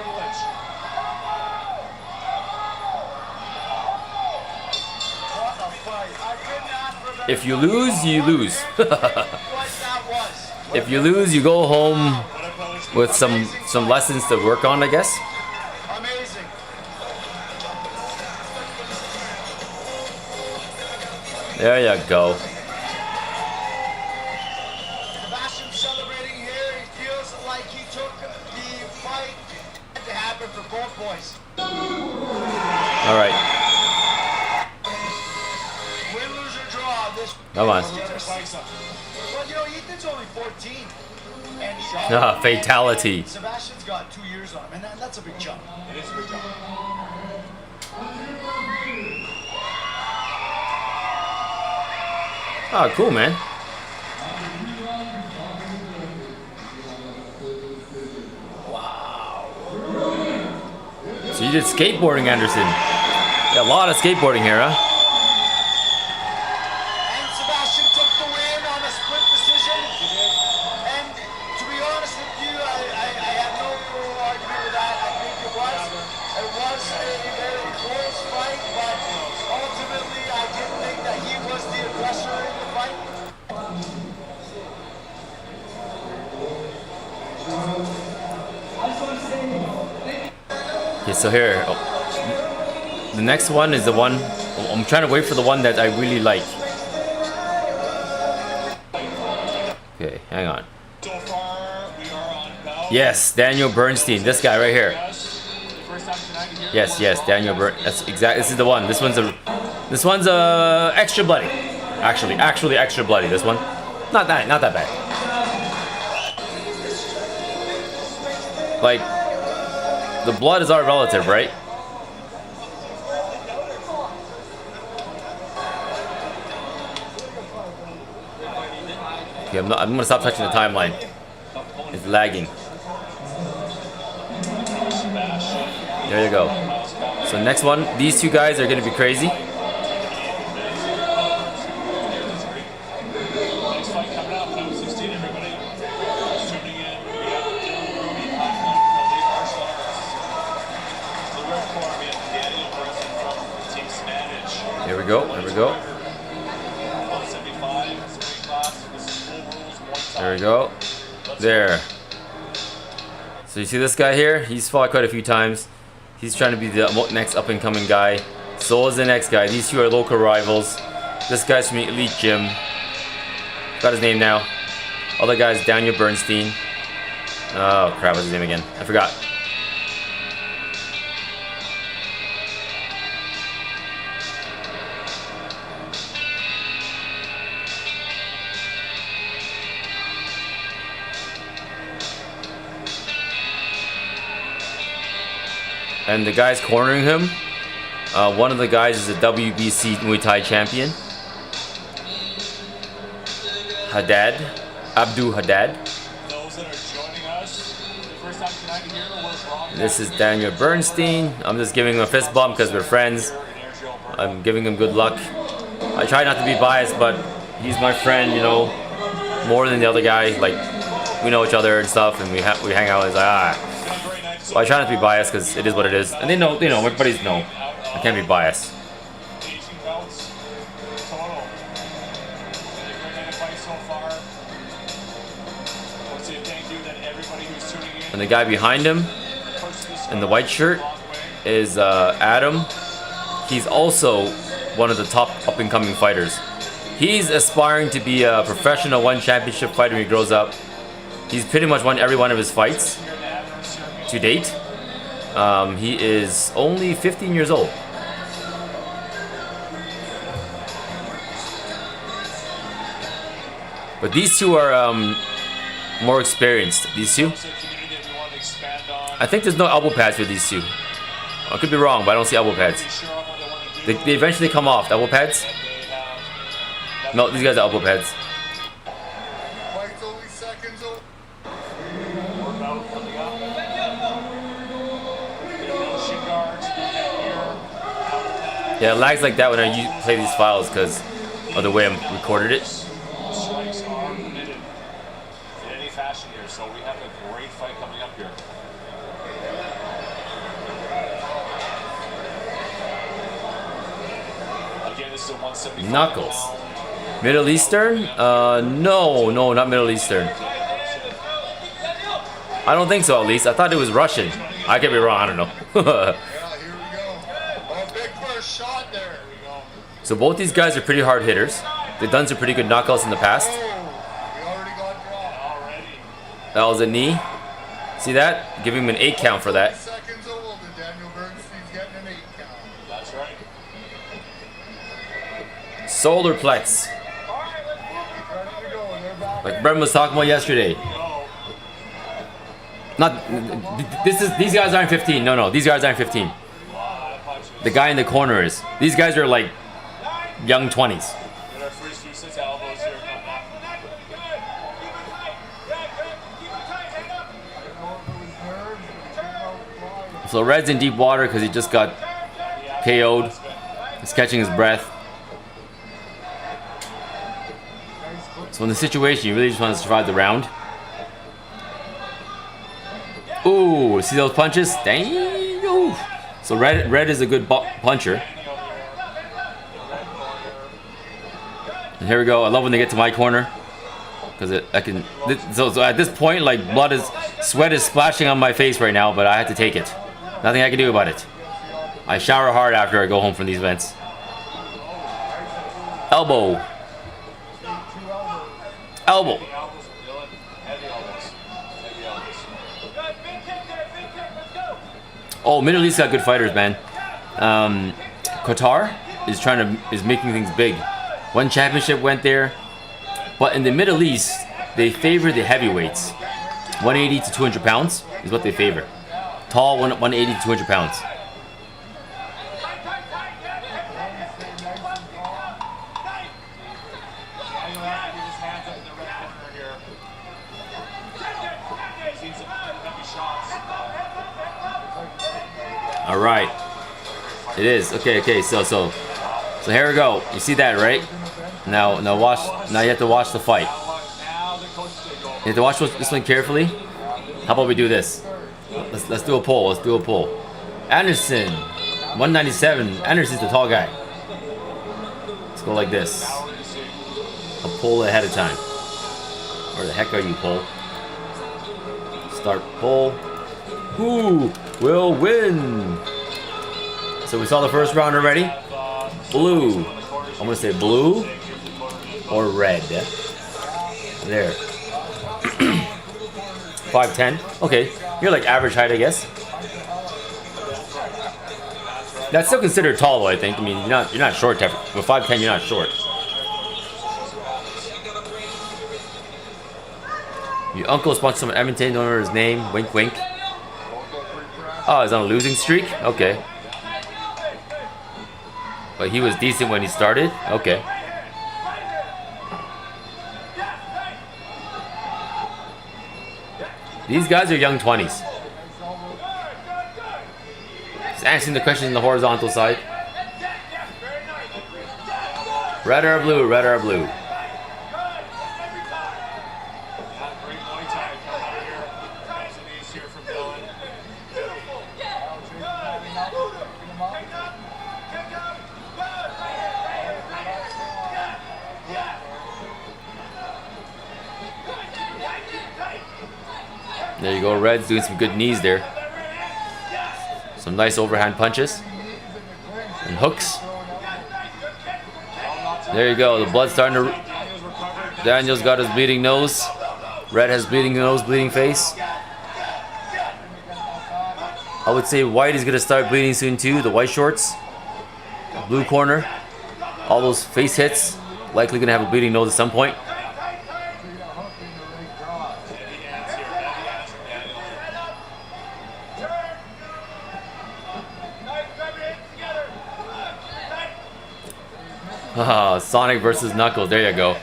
A: If you lose, you lose. If you lose, you go home with some lessons to work on, I guess.
B: Amazing.
A: There you go.
B: Sebastian celebrating here. He feels like he took the fight to happen for both boys.
A: All right.
B: Win, lose, or draw. This.
A: Come on.
B: Well, you know, Ethan's only 14. And
A: Fatality.
B: Sebastian's got 2 years on him, and that's a big jump.
C: It is a big jump.
A: Oh, cool, man.
B: Wow.
A: So you did skateboarding, Anderson. Yeah, a lot of skateboarding here, huh?
B: And Sebastian took the win on a split decision. And to be honest with you, I have no argument with that. I think it was a very close fight, but ultimately I did think that he was the aggressor in the fight.
A: Okay, so here, the next one is the one, I'm trying to wait for the one that I really like. Okay, hang on.
C: So far, we are on bout.
A: Yes, Daniel Bernstein, this guy right here.
C: First time tonight here.
A: Yes, Daniel That's exactly, this is the one. This one's extra bloody. Actually extra bloody, this one. Not that bad. Like, the blood is our relative, right? Okay, I'm gonna stop touching the timeline. It's lagging. There you go. So next one, these two guys are gonna be crazy.
C: Next fight coming up, number 16, everybody. Tuning in. We got the red corner, we have Daniel Bernstein from Team Smanage.
A: Here we go.
C: 175, spring class. This is full rules, one time.
A: There we go. There. So you see this guy here? He's fought quite a few times. He's trying to be the next up-and-coming guy. So is the next guy. These two are local rivals. This guy's from the Elite Gym. Got his name now. Other guy's Daniel Bernstein. Oh crap, what's his name again? I forgot. And the guys cornering him, one of the guys is a WBC Muay Thai champion. Abdul Haddad.
C: Those that are joining us, the first time tonight here, we're wrong.
A: This is Daniel Bernstein. I'm just giving him a fist bump because we're friends. I'm giving him good luck. I try not to be biased, but he's my friend, you know, more than the other guy. Like, we know each other and stuff, and we hang out. It's like, So I try not to be biased because it is what it is, and they know, my buddies know. I can't be biased.
C: 18 bouts total. Great night of fight so far. Want to say thank you to everybody who's tuning in.
A: And the guy behind him in the white shirt is Adam. He's also one of the top up-and-coming fighters. He's aspiring to be a professional one championship fighter when he grows up. He's pretty much won every one of his fights to date. He is only 15 years old. But these two are more experienced. These two. I think there's no elbow pads for these two. I could be wrong, but I don't see elbow pads. They eventually come off. The elbow pads? No, these guys are elbow pads. Yeah, it lags like that when I play these files because of the way I'm recorded it.
C: Strikes are permitted in any fashion here, so we have a great fight coming up here. Again, this is a 175
A: Knuckles.
C: pound.
A: Middle Eastern? No, not Middle Eastern. I don't think so, at least. I thought it was Russian. I could be wrong, I don't know. So both these guys are pretty hard hitters. They've done some pretty good knockouts in the past. That was a knee. See that? Give him an 8 count for that.
C: That's right.
A: Solar plex. Like Brent was talking about yesterday. Not these guys aren't 15. No, these guys aren't 15. The guy in the corner is. These guys are like young 20s. So Red's in deep water because he just got KO'd. He's catching his breath. So in the situation, you really just want to survive the round. Ooh, see those punches? Dang! Ooh. So Red is a good puncher. And here we go. I love when they get to my corner because I can. So at this point, like sweat is splashing on my face right now, but I have to take it. Nothing I can do about it. I shower hard after I go home from these events. Elbow. Elbow. Oh, Middle East got good fighters, man. Qatar is making things big. One championship went there, but in the Middle East, they favor the heavyweights. 180 to 200 pounds is what they favor. Tall, 180 to 200 pounds. All right, it is okay. So here we go. You see that, right? Now watch. Now you have to watch the fight. You have to watch this one carefully. How about we do this? Let's do a poll. Let's do a poll. Anderson, 197. Anderson's the tall guy. Let's go like this. A poll ahead of time. Where the heck are you, poll? Start poll. Who will win? So we saw the first round already. Blue. I'm gonna say blue or red. There. 5'10". Okay, you're like average height, I guess. That's still considered tall, though. I think. I mean, you're not short. With 5'10", you're not short. Your uncle sponsored someone Edmonton. Don't remember his name. Wink, wink. Oh, he's on a losing streak. Okay. But he was decent when he started. Okay. These guys are young 20s. Just answering the question in the horizontal side. Red or blue? Red or blue? There you go, Red's doing some good knees there. Some nice overhand punches. And hooks. There you go, the blood's starting to... Daniel's got his bleeding nose. Red has bleeding nose, bleeding face. I would say white is going to start bleeding soon too, the white shorts. Blue corner. All those face hits. Likely going to have a bleeding nose at some point. Sonic versus Knuckles. There you go.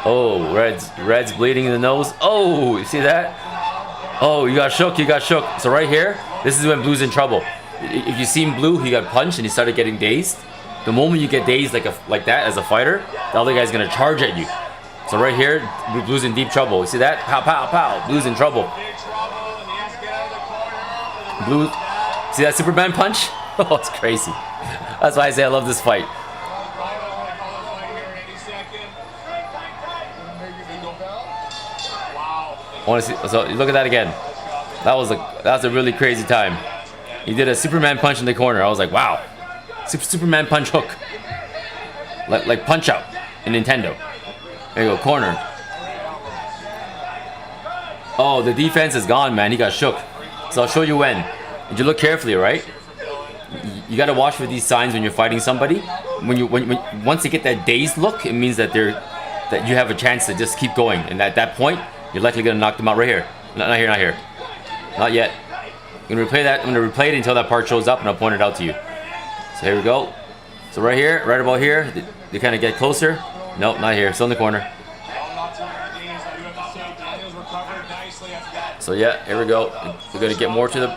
A: Oh, Red's bleeding in the nose. Oh, you see that? Oh, you got shook. You got shook. So right here, this is when Blue's in trouble. If you seen Blue, he got punched and he started getting dazed. The moment you get dazed like that as a fighter, the other guy's gonna charge at you. So right here, Blue's in deep trouble. You see that? Pow, pow, pow. Blue's in trouble. Blue, see that Superman punch? Oh, it's crazy. That's why I say I love this fight. I want to see. So look at that again. That's a really crazy time. He did a Superman punch in the corner. I was like, wow. Superman punch hook. Like Punch Out in Nintendo. There you go, corner. Oh, the defense is gone, man. He got shook. So I'll show you when. And you look carefully, right? You gotta watch for these signs when you're fighting somebody. Once they get that dazed look, it means that you have a chance to just keep going. And at that point, you're likely gonna knock them out right here. Not here, not here. Not yet. I'm gonna replay that. I'm gonna replay it until that part shows up, and I'll point it out to you. So here we go. So right here, right about here, they kind of get closer. Nope, not here. Still in the corner. So yeah, here we go. We're gonna get more to the.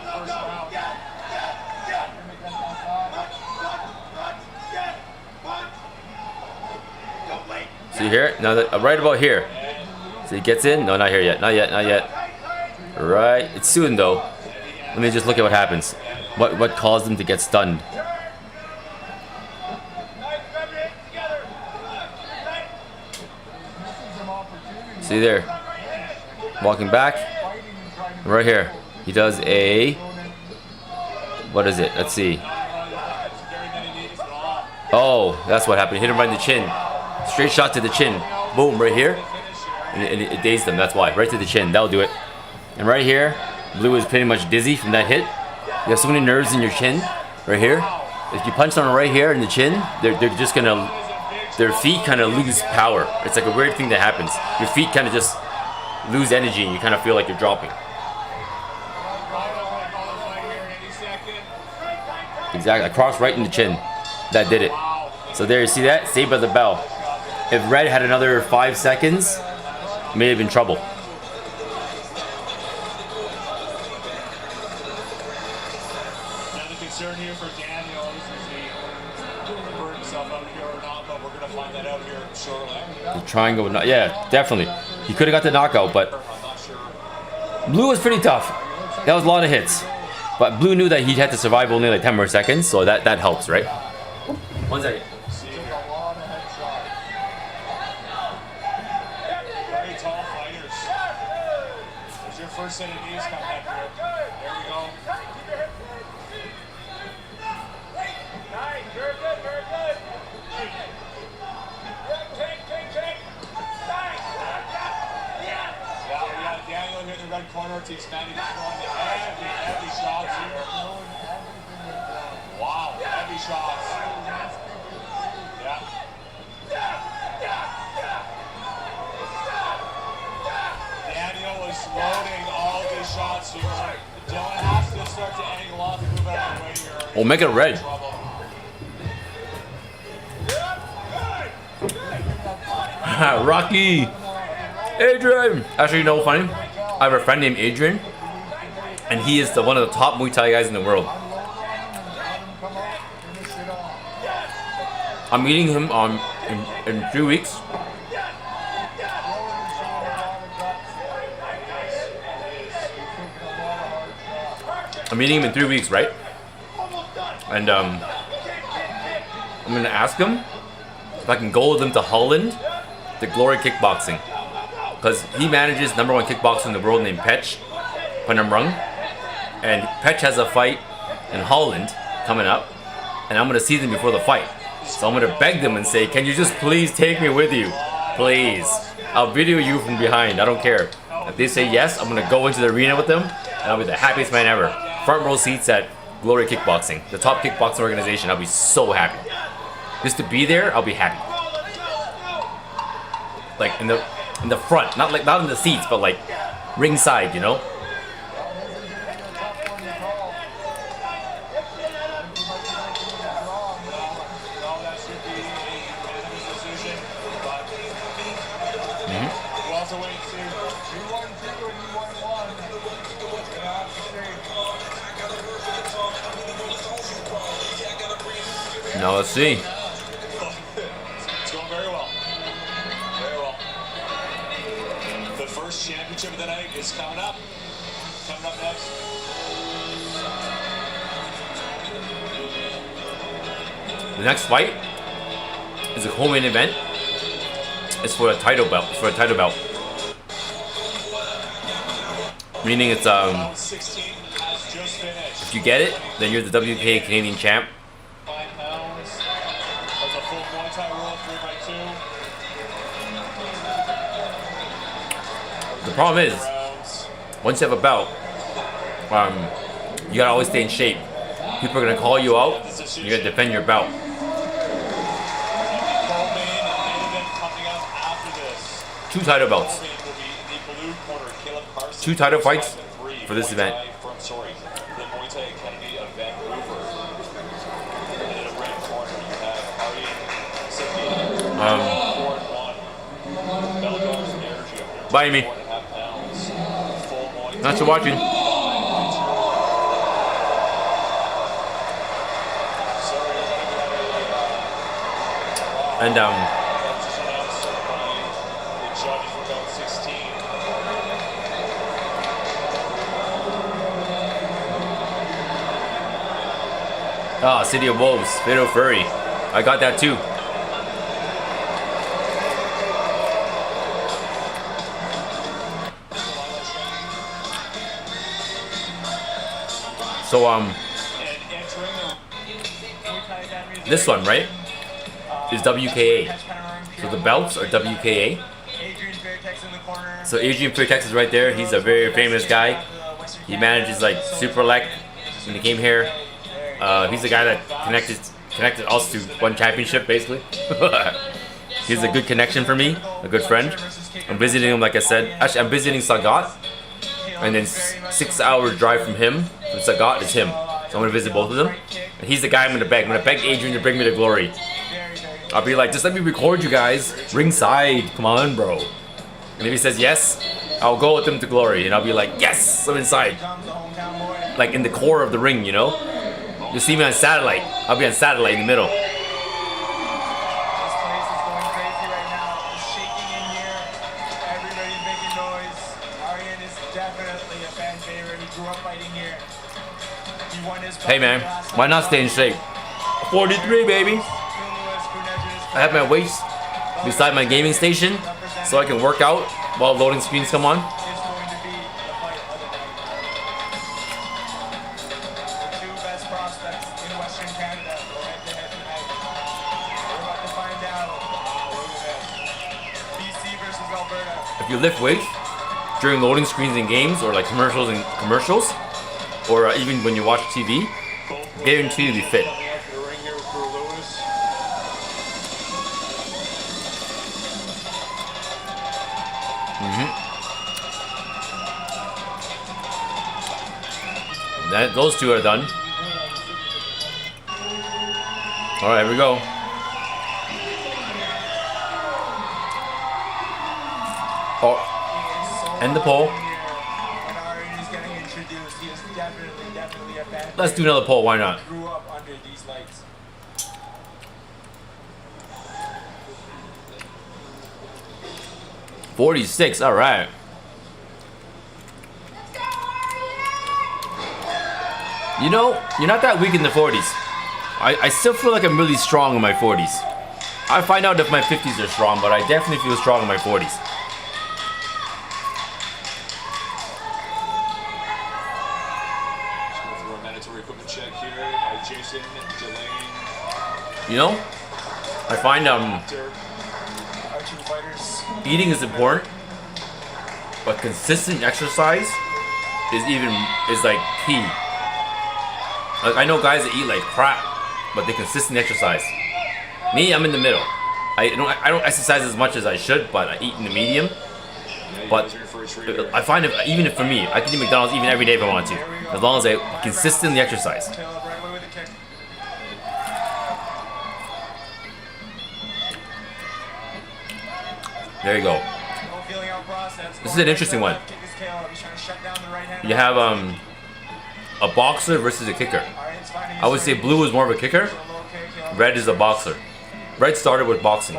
A: See here? Now right about here. So he gets in. No, not here yet. Not yet. Not yet. Right. It's soon though. Let me just look at what happens. What caused him to get stunned? See there. Walking back. Right here. He does a. What is it? Let's see. Oh, that's what happened. He hit him right in the chin. Straight shot to the chin. Boom, right here. And it dazed him. That's why. Right to the chin. That'll do it. And right here, Blue is pretty much dizzy from that hit. You have so many nerves in your chin. Right here. If you punch someone right here in the chin, they're just gonna. Their feet kind of lose power. It's like a weird thing that happens. Your feet kind of just lose energy and you kind of feel like you're dropping. Exactly. I crossed right in the chin. That did it. So there, you see that? Saved by the bell. If Red had another 5 seconds, may have been trouble.
C: Now the concern here for Daniel is he hurt himself out here or not, but we're going to find that out here shortly.
A: The triangle, yeah, definitely. He could have got the knockout, but Blue was pretty tough. That was a lot of hits. But Blue knew that he had to survive only like 10 more seconds, so that helps, right? 1 second.
C: Very tall fighters. There's your first set of knees coming up here. There we go. Nice, very good, very good. Yeah, we got Daniel here in the red corner to expand his heavy shots here. Wow, heavy shots. Yeah. Daniel is loading all of his shots here. Dylan has to start to angle off and move out of the way here.
A: We'll make it red. Rocky! Adrian! Actually, you know, funny? I have a friend named Adrian, and he is one of the top Muay Thai guys in the world. I'm meeting him in 3 weeks. I'm meeting him in 3 weeks, right? And I'm gonna ask him if I can go with him to Holland, to Glory Kickboxing, because he manages #1 kickboxer in the world named Petch Panamrung, and Petch has a fight in Holland coming up, and I'm gonna see them before the fight. So I'm gonna beg them and say, can you just please take me with you? Please. I'll video you from behind, I don't care. If they say yes, I'm gonna go into the arena with them, and I'll be the happiest man ever. Front row seats at Glory Kickboxing, the top kickboxing organization. I'll be so happy. Just to be there, I'll be happy. Like in the front, not in the seats, but like ringside, you know?
C: see. You won 2 and you won 1.
A: Now let's see.
C: It's going very well. Very well. The first championship of the night is coming up. Coming up next.
A: The next fight is a co-main event. It's for a title belt. Meaning it's
C: 16 has just finished.
A: if you get it, then you're the WK Canadian champ.
C: 5 pounds of the full Muay Thai rule 3x2.
A: The problem is,
C: Rounds.
A: once you have a belt, you gotta always stay in shape. People are gonna call you out. You gotta defend your belt.
C: Co-main and main event coming up after this.
A: 2 title belts.
C: Co-main will be in the blue corner, Caleb Carson.
A: 2 title fights
C: 5-3
A: for this
C: Muay
A: event.
C: Thai from, the Muay Thai Academy of Vancouver. And in the red corner, you have Aryan Safia, 4-1. Belgar's Energy,
A: Bye, me.
C: 4.5 pounds. Full Muay Thai.
A: Thanks for watching. And
C: That was just announced by the judges for bout 16.
A: City of Wolves, Fatal Fury. I got that too. So
C: And entering the
A: this one, right, is WKA. So the belts are WKA. So Adrian Fairtex is right there. He's a very famous guy. He manages like Super Lec when he came here. He's the guy that connected us to one championship, basically. He's a good connection for me, a good friend. I'm visiting him, like I said. Actually, I'm visiting Sagat, and then 6 hours drive from him, from Sagat, is him. So I'm gonna visit both of them. And he's the guy I'm gonna beg. I'm gonna beg Adrian to bring me to glory. I'll be like, just let me record you guys ringside. Come on, bro. And if he says yes, I'll go with him to glory, and I'll be like, yes, I'm inside. Like in the core of the ring, you know? You'll see me on satellite. I'll be on satellite in the middle.
B: This place is going crazy right now. It's shaking in here. Everybody's making noise. Aryan is definitely a fan favorite. He grew up fighting here. He won his
A: Hey man, why not stay in shape? 43, baby. I have my weights beside my gaming station so I can work out while loading screens come on.
B: It's going to be the fight of the night. The 2 best prospects in Western Canada go head-to-head tonight. We're about to find out. BC versus Alberta.
A: If you lift weights during loading screens in games or like commercials or even when you watch TV, guarantee you'll be fit.
C: Coming out to the ring here with Drew Lewis.
A: Those 2 are done. All right, here we go. Oh, end the poll. Let's do another poll. Why not?
B: Grew up under these lights.
A: $46. All right. You know, you're not that weak in the 40s. I still feel like I'm really strong in my 40s. I find out if my 50s are strong, but I definitely feel strong in my 40s.
C: Through a mandatory equipment check here by Jason Delane.
A: You know, I find
B: Our 2 fighters.
A: eating is important, but consistent exercise is like key. Like I know guys that eat like crap, but they consistently exercise. Me, I'm in the middle. I don't exercise as much as I should, but I eat in the medium. But I find even if for me, I can eat McDonald's even every day if I want to, as long as I consistently exercise.
B: Caleb right away with a kick.
A: There you go.
B: No feeling out, Ross.
A: This is an interesting one. You have a boxer versus a kicker. I would say blue is more of a kicker. Red is a boxer. Red started with boxing.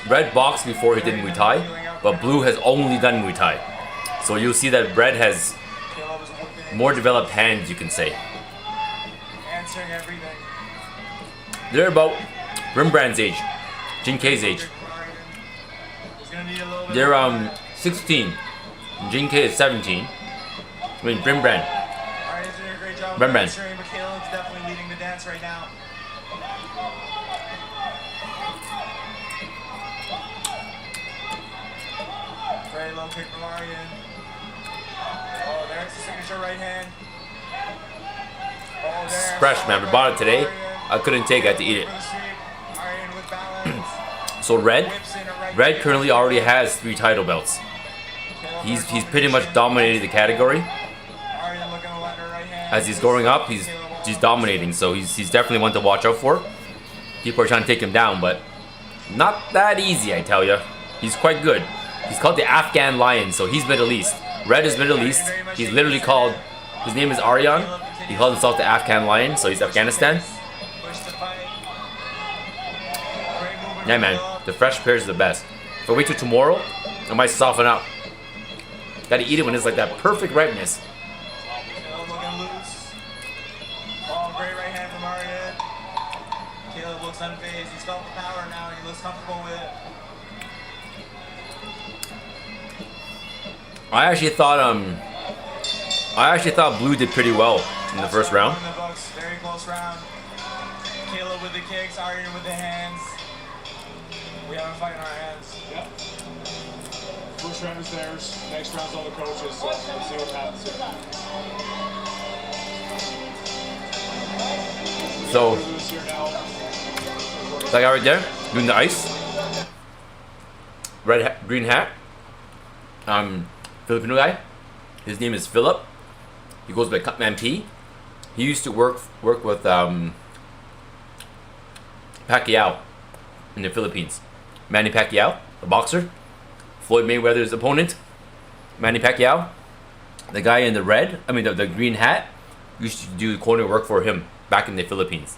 A: Red boxed before he did Muay Thai, but blue has only done Muay Thai. So you'll see that red has more developed hands, you can say. They're about Rembrandt's age, Jin K's age. They're 16. Jin K is 17. I mean Rembrandt. Rembrandt.
B: Michaela's definitely leading the dance right now. Very low kick from Aryan. Oh, there's the signature right hand. Oh, there.
A: Fresh, man. We bought it today. I couldn't take it. I had to eat it. So red currently already has 3 title belts. He's pretty much dominated the category. As he's growing up, he's dominating. So he's definitely one to watch out for. People are trying to take him down, but not that easy, I tell you. He's quite good. He's called the Afghan Lion, so he's Middle East. Red is Middle East. He's literally called, his name is Aryan. He calls himself the Afghan Lion, so he's Afghanistan. Yeah, man, the fresh pears is the best. If I wait till tomorrow, I might soften up. Gotta eat it when it's like that perfect ripeness.
B: Looking loose. Oh, great right hand from Aryan. Caleb looks unfazed. He's felt the power now, and he looks comfortable with it.
A: I actually thought blue did pretty well in the first round.
B: Very close round. Caleb with the kicks, Aryan with the hands. We have a fight in our hands.
C: Yeah. First round is theirs. Next round's all the coaches. So let's see what happens here.
A: So, that guy right there, doing the ice. Green hat. Filipino guy. His name is Philip. He goes by Cutman P. He used to work with Pacquiao in the Philippines. Manny Pacquiao, a boxer. Floyd Mayweather's opponent. Manny Pacquiao. The guy in the the green hat used to do corner work for him back in the Philippines.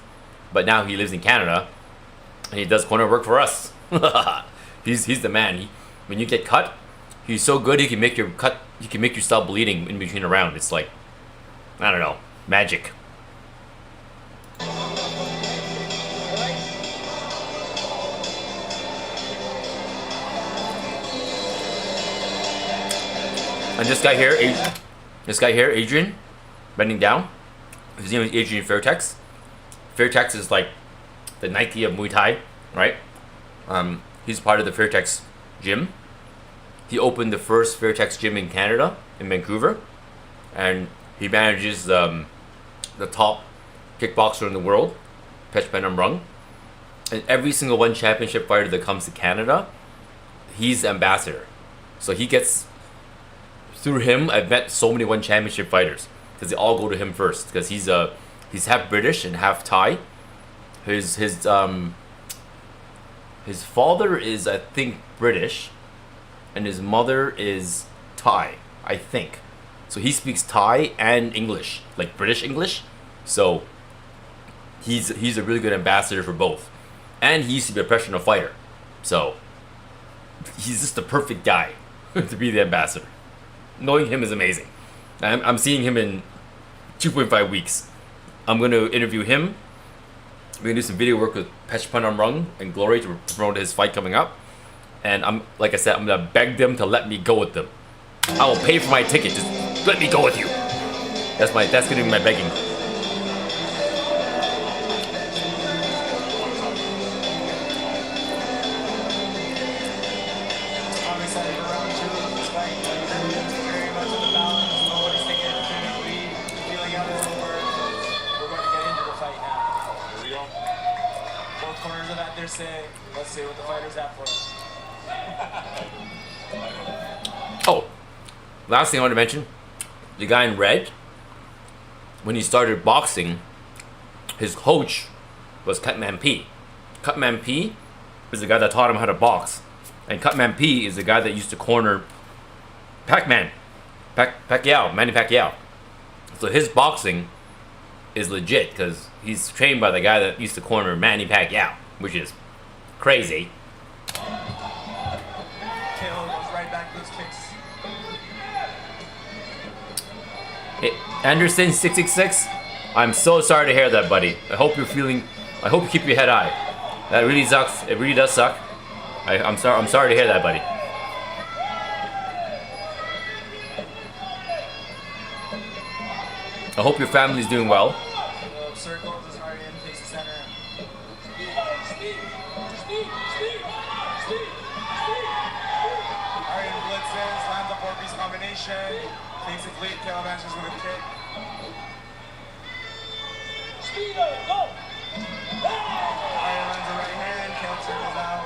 A: But now he lives in Canada and he does corner work for us. He's the man. When you get cut, he's so good he can make your cut. He can make you stop bleeding in between a round. It's like, I don't know, magic. And this guy here, Adrian, bending down. His name is Adrian Fairtex. Fairtex is like the Nike of Muay Thai, right? He's part of the Fairtex gym. He opened the first Fairtex gym in Canada, in Vancouver, and he manages the top kickboxer in the world, Pechpenamrung. And every single one championship fighter that comes to Canada, he's ambassador. So he gets, through him, I've met so many one championship fighters because they all go to him first because he's half British and half Thai. His father is, I think, British, and his mother is Thai, I think. So he speaks Thai and English, like British English. So he's a really good ambassador for both. And he used to be a professional fighter. So he's just the perfect guy to be the ambassador. Knowing him is amazing. I'm seeing him in 2.5 weeks. I'm going to interview him. We're going to do some video work with Pechpenamrung and Glory to promote his fight coming up. And like I said, I'm going to beg them to let me go with them. I will pay for my ticket. Just let me go with you. That's going to be my begging.
B: Let's see what the fighters have for us.
A: Oh, last thing I want to mention, the guy in red, when he started boxing, his coach was Cutman P. Cutman P is the guy that taught him how to box. And Cutman P is the guy that used to corner Pac-Man. Pacquiao, Manny Pacquiao. So his boxing is legit because he's trained by the guy that used to corner Manny Pacquiao, which is crazy.
B: Caleb goes right back to those kicks.
A: Hey, Anderson 666, I'm so sorry to hear that, buddy. I hope you keep your head high. That really sucks. It really does suck. I'm sorry to hear that, buddy. I hope your family's doing well.
B: Circles as Aryan takes the center. Aryan blitzes, lands a 4-piece combination, takes it lead, Caleb answers with a kick. Aryan lands a right hand, Caleb circles out.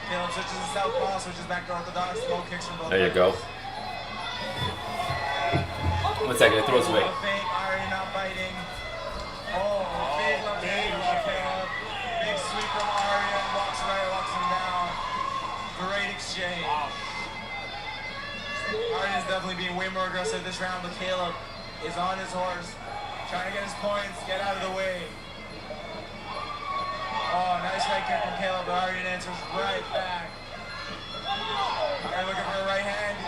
B: Caleb switches to southpaw, switches back to orthodox, low kicks from both.
A: There you go. 1 second, it throws away.
B: Fake, Aryan not biting. Oh, big left hand from Caleb. Big sweep from Aryan, walks right, walks him down. Great exchange. Aryan is definitely being way more aggressive this round, but Caleb is on his horse, trying to get his points, get out of the way. Oh, nice right kick from Caleb, but Aryan answers right back. Aryan looking for a right hand.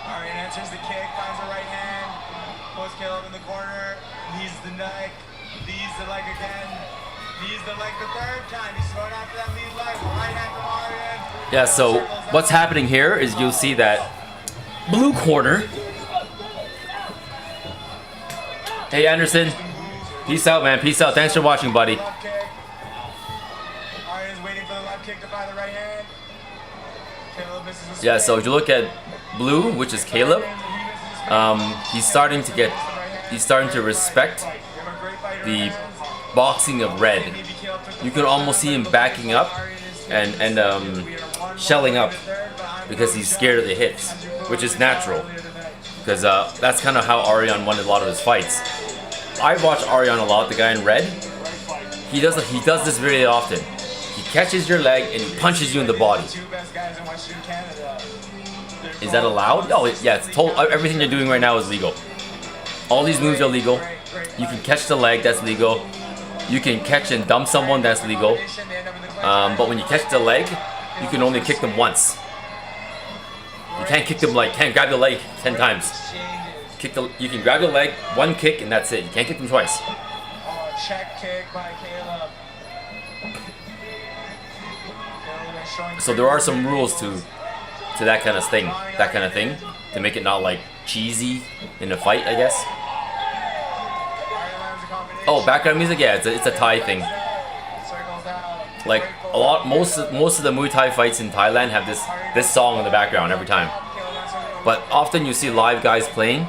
B: Aryan answers the kick, finds a right hand, puts Caleb in the corner, knees the neck, knees the leg again, knees the leg the third time. He's going after that lead leg, right hand from Aryan.
A: Yeah, so what's happening here is you'll see that blue corner. Hey Anderson, peace out, man. Peace out. Thanks for watching, buddy.
B: Left kick. Aryan's waiting for the left kick to find the right hand. Caleb misses the
A: Yeah, so if you look at blue, which is Caleb, he's starting to respect the boxing of red. You can almost see him backing up and shelling up because he's scared of the hits, which is natural because that's kind of how Aryan won a lot of his fights. I watch Aryan a lot, the guy in red. He does this really often. He catches your leg and he punches you in the body. Is that allowed? Oh yeah, it's everything you're doing right now is legal. All these moves are legal. You can catch the leg, that's legal. You can catch and dump someone, that's legal. But when you catch the leg, you can only kick them once. You can't kick them can't grab the leg 10 times. You can grab the leg, one kick, and that's it. You can't kick them twice.
B: Oh, check kick by Caleb.
A: So there are some rules to that kind of thing, to make it not like cheesy in a fight, I guess. Oh, background music, yeah, it's a Thai thing. Like most of the Muay Thai fights in Thailand have this song in the background every time. But often you see live guys playing,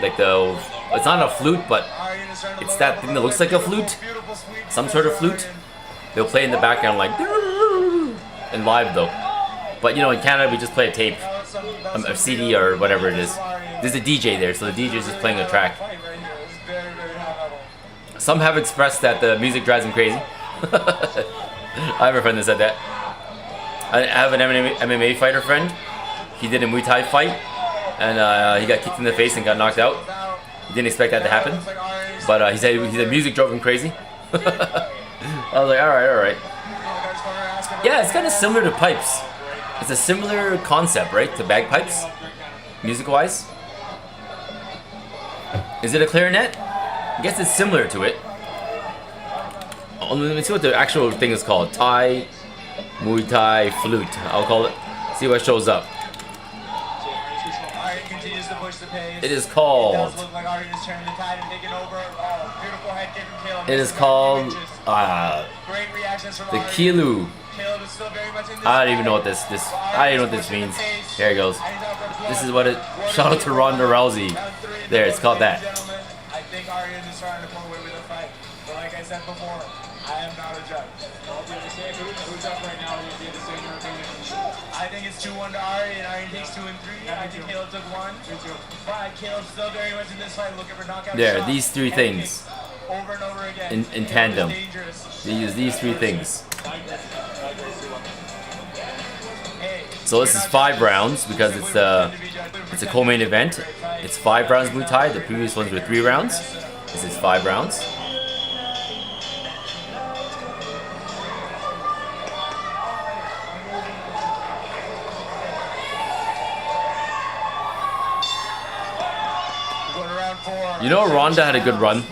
A: like it's not a flute, but it's that thing that looks like a flute, some sort of flute. They'll play in the background like, and live though. But you know, in Canada we just play a tape, a CD or whatever it is. There's a DJ there, so the DJ is just playing a track. Some have expressed that the music drives them crazy. I have a friend that said that. I have an MMA fighter friend. He did a Muay Thai fight, and he got kicked in the face and got knocked out. He didn't expect that to happen, but he said music drove him crazy. I was like, all right. Yeah, it's kind of similar to pipes. It's a similar concept, right, to bagpipes, music-wise. Is it a clarinet? I guess it's similar to it. Oh, let me see what the actual thing is called. Thai, Muay Thai, flute. I'll call it. See what shows up. It is called. It is called the Kilu. I don't even know what this. I don't even know what this means. Here it goes. This is what it. Shout out to Ronda Rousey. There, it's called that.
B: I think Aryan is trying to pull away with a fight, but like I said before, I am not a judge. Who's up right now? I think it's 2-1 to Aryan. Aryan takes 2 and 3. I think Caleb took 1. But Caleb's still very much in this fight, looking for knockout.
A: There, these three things.
B: over and over again.
A: in tandem.
B: Dangerous.
A: They use these three things.
C: I agree, Sula.
B: Hey,
A: So this is 5 rounds because it's a co-main event. It's 5 rounds Muay Thai. The previous ones were 3 rounds. This is 5 rounds.
B: going to round 4.
A: You know, Ronda had a good run.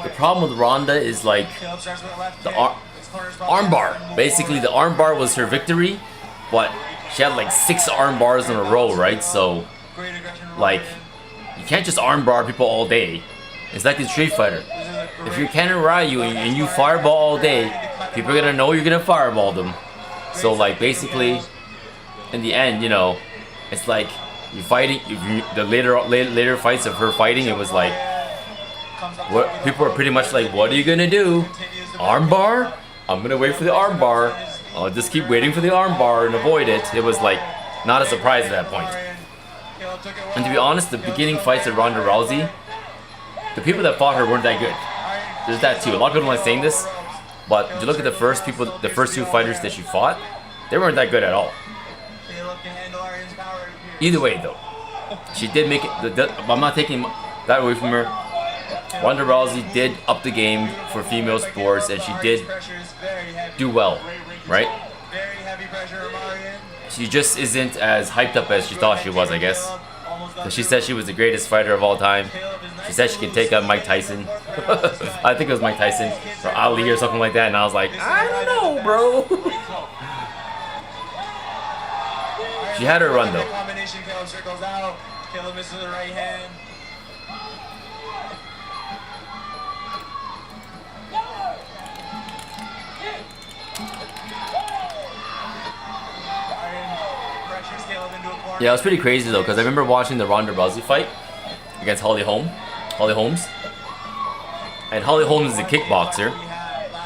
A: The problem with Ronda is like the arm bar. Basically, the arm bar was her victory, but she had like 6 arm bars in a row, right? So, like, you can't just arm bar people all day. It's like in Street Fighter. If you're Ken and Ryu and you fireball all day, people are gonna know you're gonna fireball them. So, like, basically, in the end, you know, it's like you're fighting. The later fights of her fighting, it was like, what people are pretty much like, what are you gonna do? Arm bar? I'm gonna wait for the arm bar. I'll just keep waiting for the arm bar and avoid it. It was like not a surprise at that point. And to be honest, the beginning fights of Ronda Rousey, the people that fought her weren't that good. There's that too. A lot of people don't like saying this, but if you look at the first 2 fighters that she fought, they weren't that good at all. Either way, though, she did make it. I'm not taking that away from her. Ronda Rousey did up the game for female sports, and she did do well, right? She just isn't as hyped up as she thought she was, I guess. Because she said she was the greatest fighter of all time. She said she could take out Mike Tyson. I think it was Mike Tyson or Ali or something like that, and I was like, I don't know, bro. She had her run though.
B: Caleb circles out. Caleb misses the right hand. Pressures Caleb into a corner.
A: Yeah, it was pretty crazy though, because I remember watching the Ronda Rousey fight against Holly Holmes. And Holly Holmes is a kickboxer.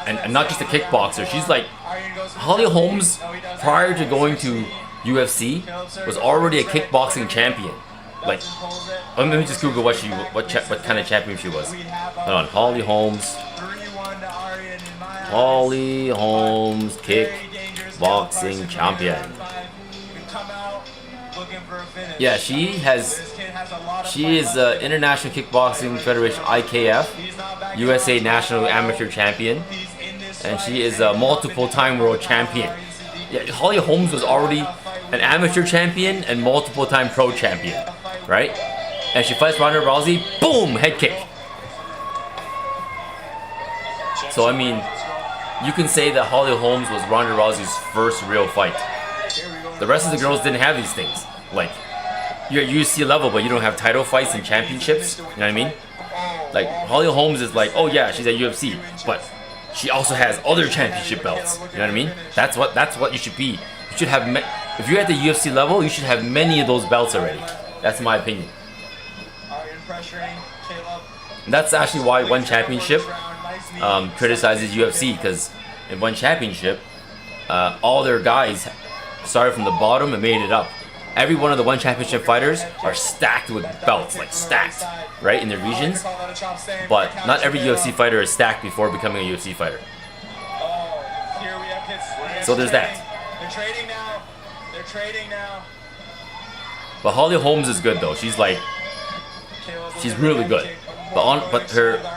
A: And not just a kickboxer, she's like, Holly Holmes, prior to going to UFC, was already a kickboxing champion. Like, let me just Google what kind of champion she was. Hold on, Holly Holmes. Holly Holmes, kickboxing champion. Yeah, she is International Kickboxing Federation (IKF) USA National Amateur Champion, and she is a multiple-time world champion. Yeah, Holly Holmes was already an amateur champion and multiple-time pro champion, right? And she fights Ronda Rousey, boom, head kick. So I mean, you can say that Holly Holmes was Ronda Rousey's first real fight. The rest of the girls didn't have these things. Like, you're at UFC level, but you don't have title fights and championships. You know what I mean? Like, Holly Holmes is like, oh yeah, she's at UFC, but she also has other championship belts. You know what I mean? That's what you should be. You should have. If you're at the UFC level, you should have many of those belts already. That's my opinion. That's actually why One Championship criticizes UFC, because in One Championship, all their guys started from the bottom and made it up. Every one of the One Championship fighters are stacked with belts, like stacked, right, in their regions. But not every UFC fighter is stacked before becoming a UFC fighter. So there's that.
B: They're trading now. They're trading now.
A: But Holly Holmes is good though. She's like, she's really good. But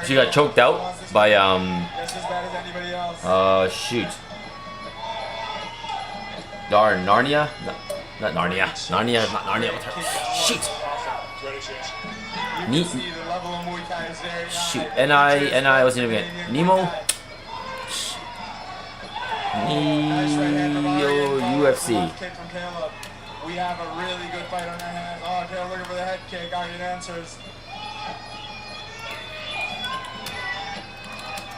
A: she got choked out by shoot. Narnia? No, not Narnia. Narnia is not Narnia. Shoot. Shoot. N.I. what's the name again? Nemo? Neo UFC.
B: We have a really good fight on our hands. Oh, Caleb looking for the head kick. Guardian answers.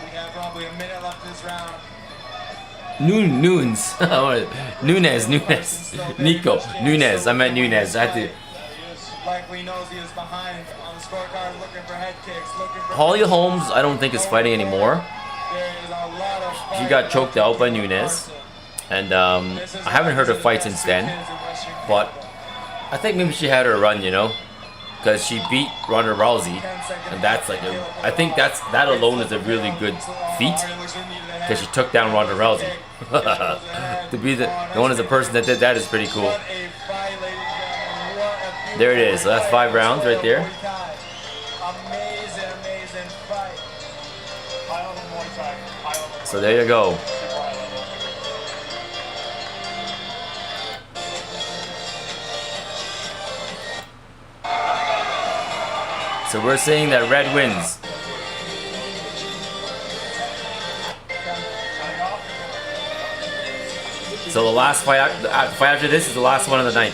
B: We have probably a minute left this round.
A: Nunes. Nunes. Nico. Nunes. I meant Nunes. I had to.
B: Likely knows he is behind on the scorecard, looking for head kicks.
A: Holly Holmes, I don't think is fighting anymore.
B: There is a lot of
A: She got choked out by Nunes. And I haven't heard her fight since then. But I think maybe she had her run, you know. because she beat Ronda Rousey, and that's like I think that alone is a really good feat because she took down Ronda Rousey. To be the one as a person that did that is pretty cool. There it is. So that's 5 rounds right there.
B: Amazing fight.
A: So there you go. So we're saying that red wins. So the last fight after this is the last one of the night.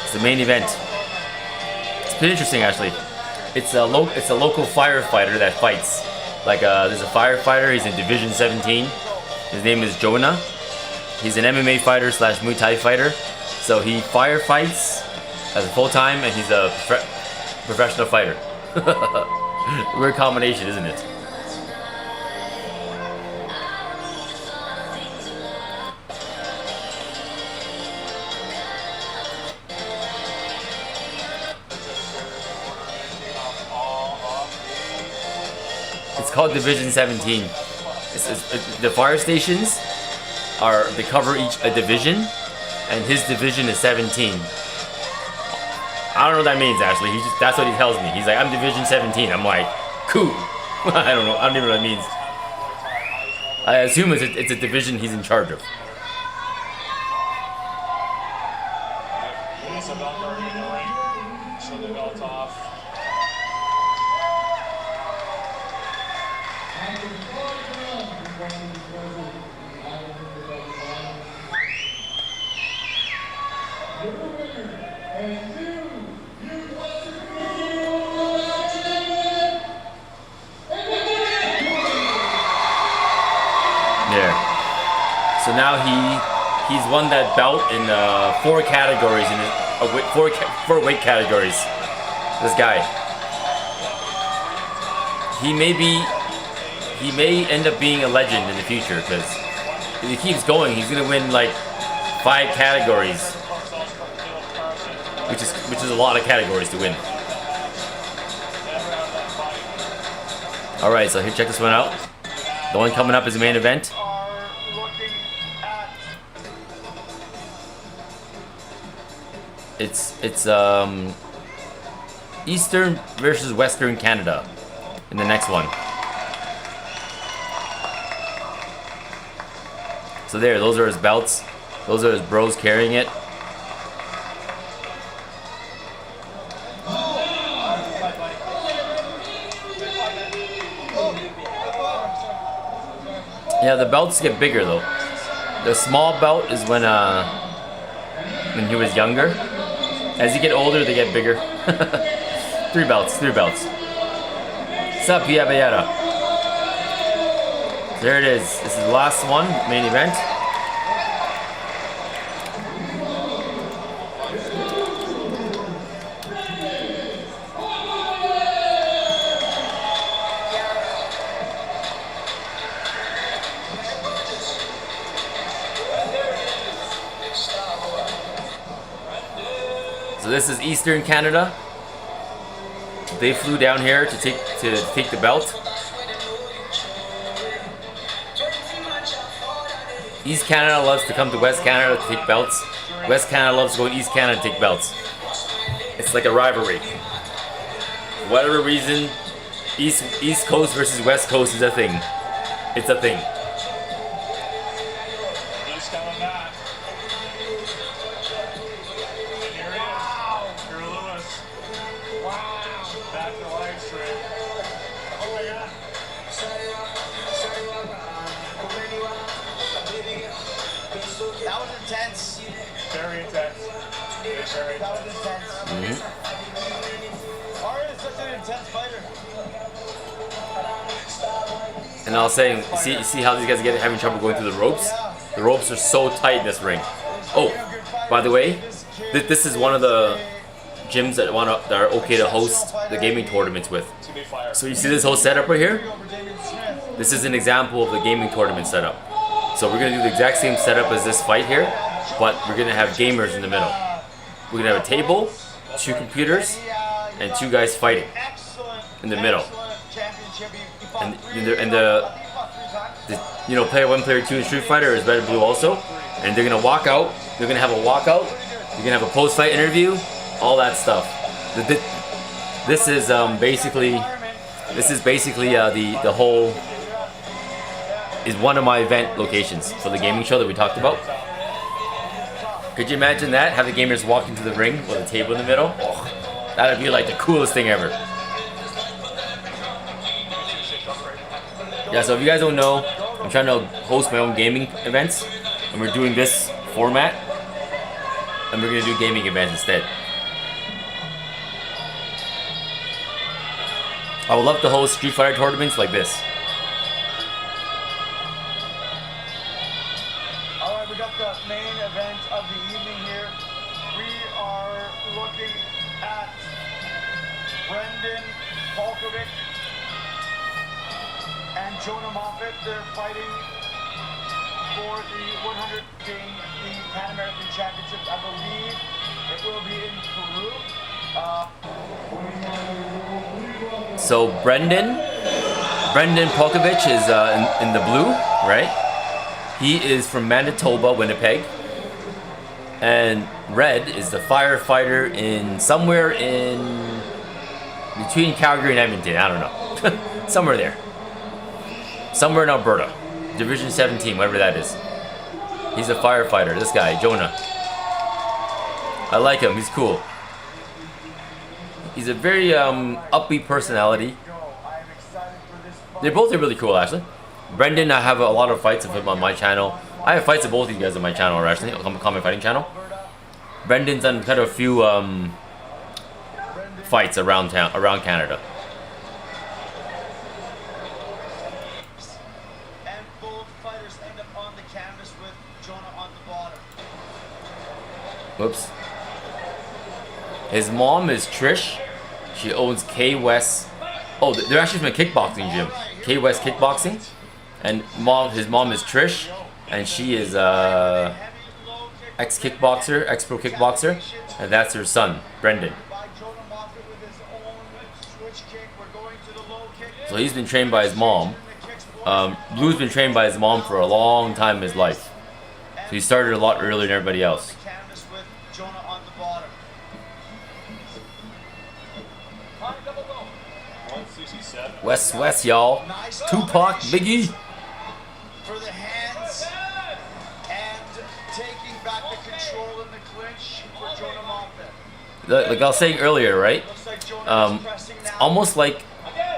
A: It's the main event. It's pretty interesting actually. It's a local firefighter that fights. Like there's a firefighter. He's in Division 17. His name is Jonah. He's an MMA fighter / Muay Thai fighter. So he firefights as a full time, and he's a professional fighter. Weird combination, isn't it? It's called Division 17. The fire stations they cover a division, and his division is 17. I don't know what that means actually. That's what he tells me. He's like, I'm Division 17. I'm like, cool. I don't know. I don't even know what that means. I assume it's a division he's in charge of. There. So now he's won that belt in 4 categories in four weight categories. This guy. He may end up being a legend in the future because if he keeps going, he's gonna win like 5 categories, which is a lot of categories to win. All right, so here, check this one out. The one coming up is the main event. It's Eastern versus Western Canada in the next one. So there, those are his belts. Those are his bros carrying it. Yeah, the belts get bigger though. The small belt is when he was younger. As you get older, they get bigger. 3 belts. Sup, yabba yada. There it is. This is the last one, main event. So this is Eastern Canada. They flew down here to take the belt. East Canada loves to come to West Canada to take belts. West Canada loves to go to East Canada to take belts. It's like a rivalry. For whatever reason, East Coast versus West Coast is a thing. It's a thing.
C: He's coming back. And here he is. Drew Lewis. Wow. Back to live stream. Oh my God.
B: That was intense.
C: Very intense. Very
B: That was
C: intense.
B: intense. Ari is such an intense fighter.
A: And I was saying, see how these guys are having trouble going through the ropes? The ropes are so tight in this ring. Oh, by the way, this is one of the gyms that are okay to host the gaming tournaments with. So you see this whole setup right here? This is an example of the gaming tournament setup. So we're gonna do the exact same setup as this fight here, but we're gonna have gamers in the middle. We're gonna have a table, 2 computers, and two guys fighting in the middle. And the you know, player 1, player 2 in Street Fighter is red and blue also. And they're gonna walk out. They're gonna have a walkout. You're gonna have a post-fight interview, all that stuff. This is basically the whole is one of my event locations for the gaming show that we talked about. Could you imagine that? Have the gamers walk into the ring with a table in the middle? Oh, that'd be like the coolest thing ever. Yeah, so if you guys don't know, I'm trying to host my own gaming events, and we're doing this format, and we're gonna do gaming events instead. I would love to host Street Fighter tournaments like this.
B: Alright, we got the main event of the evening here. We are looking at Brendan Polkovic and Jonah Moffat. They're fighting for the 100 being the Pan American Championships. I believe it will be in Peru.
A: So Brendan Polkovic is in the blue, right? He is from Manitoba, Winnipeg. And red is the firefighter in somewhere in between Calgary and Edmonton. I don't know. Somewhere there. Somewhere in Alberta. Division 17, whatever that is. He's a firefighter, this guy, Jonah. I like him, he's cool. He's a very upbeat personality. They both are really cool, actually. Brendan, I have a lot of fights of him on my channel. I have fights of both of you guys on my channel, actually, Common Fighting channel. Brendan's done kind of a few fights around Canada.
B: And both fighters end up on the canvas with Jonah on the bottom.
A: Whoops. His mom is Trish. She owns K West. Oh, they're actually from a kickboxing gym. K West Kickboxing. And his mom is Trish, and she is ex-kickboxer, ex-pro kickboxer, and that's her son, Brendan. So he's been trained by his mom. Blue's been trained by his mom for a long time in his life. So he started a lot earlier than everybody else. West, y'all. Tupac, Biggie.
B: For the hands and taking back the control in the clinch for Jonah Moffat.
A: Like I was saying earlier, right? It's almost like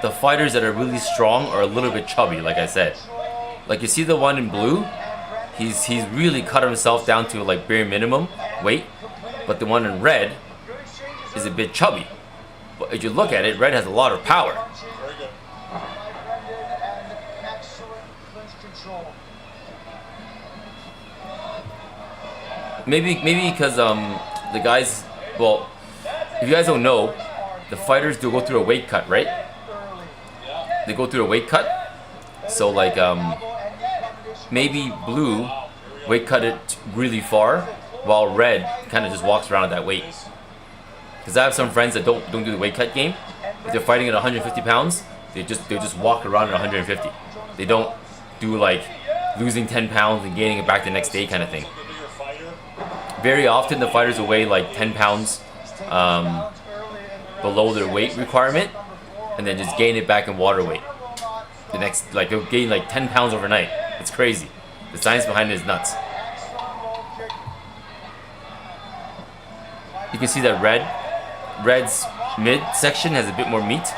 A: the fighters that are really strong are a little bit chubby, like I said. Like you see the one in blue, he's really cut himself down to like bare minimum weight, but the one in red is a bit chubby. But if you look at it, red has a lot of power. Maybe because the guys, well, if you guys don't know, the fighters do go through a weight cut, right? They go through a weight cut. So like maybe blue weight cut it really far, while red kind of just walks around at that weight. Because I have some friends that don't do the weight cut game. If they're fighting at 150 pounds, they just walk around at 150. They don't do like losing 10 pounds and gaining it back the next day kind of thing. Very often the fighters will weigh like 10 pounds below their weight requirement, and then just gain it back in water weight. The next, like they'll gain like 10 pounds overnight. It's crazy. The science behind it is nuts. You can see that red's mid section has a bit more meat.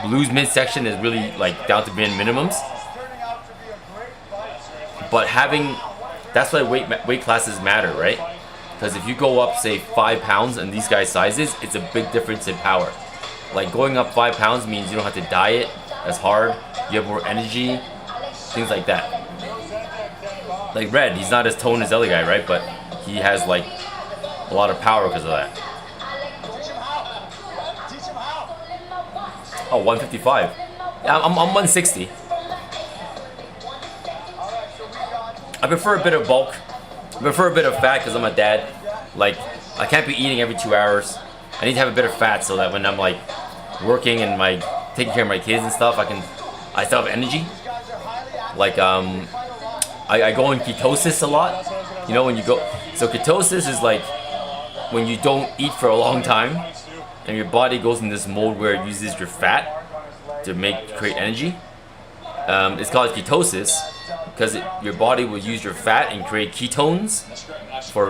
A: Blue's mid section is really like down to bare minimums. But that's why weight classes matter, right? Because if you go up, say, 5 pounds in these guys' sizes, it's a big difference in power. Like going up 5 pounds means you don't have to diet as hard, you have more energy, things like that. Like red, he's not as toned as the other guy, right? But he has like a lot of power because of that. Oh, 155. Yeah, I'm 160. I prefer a bit of bulk. I prefer a bit of fat because I'm a dad. Like, I can't be eating every 2 hours. I need to have a bit of fat so that when I'm like working and taking care of my kids and stuff, I still have energy. Like I go in ketosis a lot. You know, when you go, so ketosis is like when you don't eat for a long time and your body goes in this mode where it uses your fat to create energy. It's called ketosis because your body will use your fat and create ketones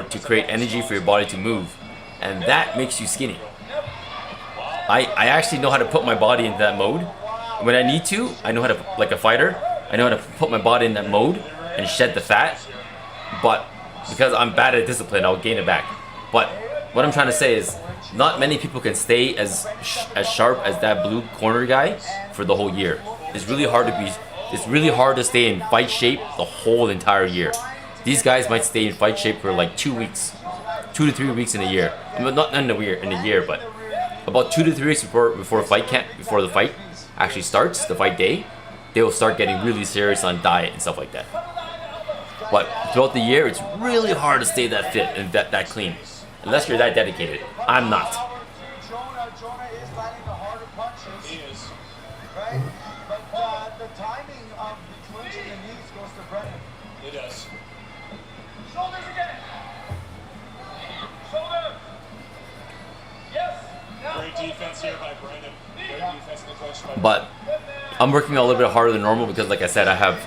A: to create energy for your body to move, and that makes you skinny. I actually know how to put my body into that mode. When I need to, I know how to, like a fighter, I know how to put my body in that mode and shed the fat, but because I'm bad at discipline, I'll gain it back. But what I'm trying to say is, not many people can stay as sharp as that blue corner guy for the whole year. It's really hard to stay in fight shape the whole entire year. These guys might stay in fight shape for like 2 weeks, 2 to 3 weeks in a year. Not in a year, but about 2 to 3 weeks before the fight actually starts, the fight day, they will start getting really serious on diet and stuff like that. But throughout the year, it's really hard to stay that fit and that clean, unless you're that dedicated. I'm not.
B: Jonah is landing the harder punches.
C: He is.
B: Right? But the timing of the clinch and the knees goes to Brennan.
C: It does.
B: Shoulders again. Shoulders. Yes.
C: Great defense here by Brendan. Great defense in the clinch by
A: But I'm working a little bit harder than normal because, like I said, I have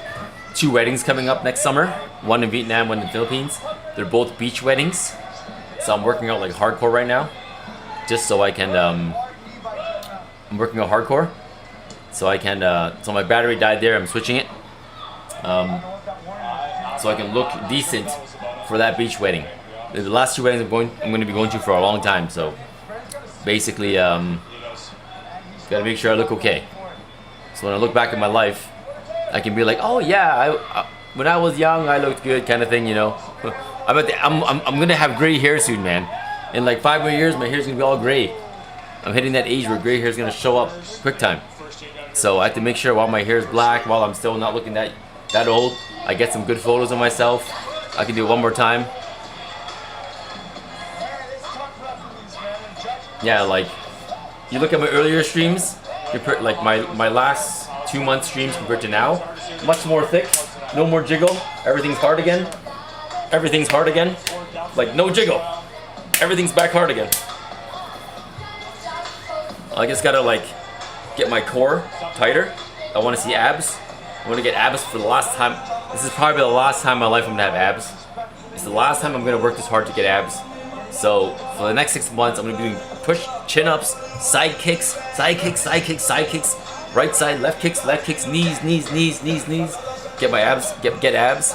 A: 2 weddings coming up next summer. One in Vietnam, one in the Philippines. They're both beach weddings. So I'm working out like hardcore right now. Just so I can, I'm working out hardcore. So I can, so my battery died there, I'm switching it. So I can look decent for that beach wedding. The last 2 weddings I'm going to be going to for a long time. So basically, gotta make sure I look okay. So when I look back at my life, I can be like, oh yeah, when I was young, I looked good, kind of thing, you know. I'm gonna have gray hair soon, man. In like 5 more years, my hair's gonna be all gray. I'm hitting that age where gray hair's gonna show up quick time. So I have to make sure while my hair is black, while I'm still not looking that old, I get some good photos of myself. I can do it one more time. Yeah, like you look at my earlier streams, like my last 2 month streams compared to now, much more thick, no more jiggle, everything's hard again. Everything's hard again. Like no jiggle. Everything's back hard again. I just gotta like get my core tighter. I wanna see abs. I wanna get abs for the last time. This is probably the last time in my life I'm gonna have abs. It's the last time I'm gonna work this hard to get abs. So for the next 6 months, I'm gonna be doing push, chin-ups, side kicks, side kicks, side kicks, side kicks, right side, left kicks, knees, knees, knees, knees, knees. Get my abs, get abs,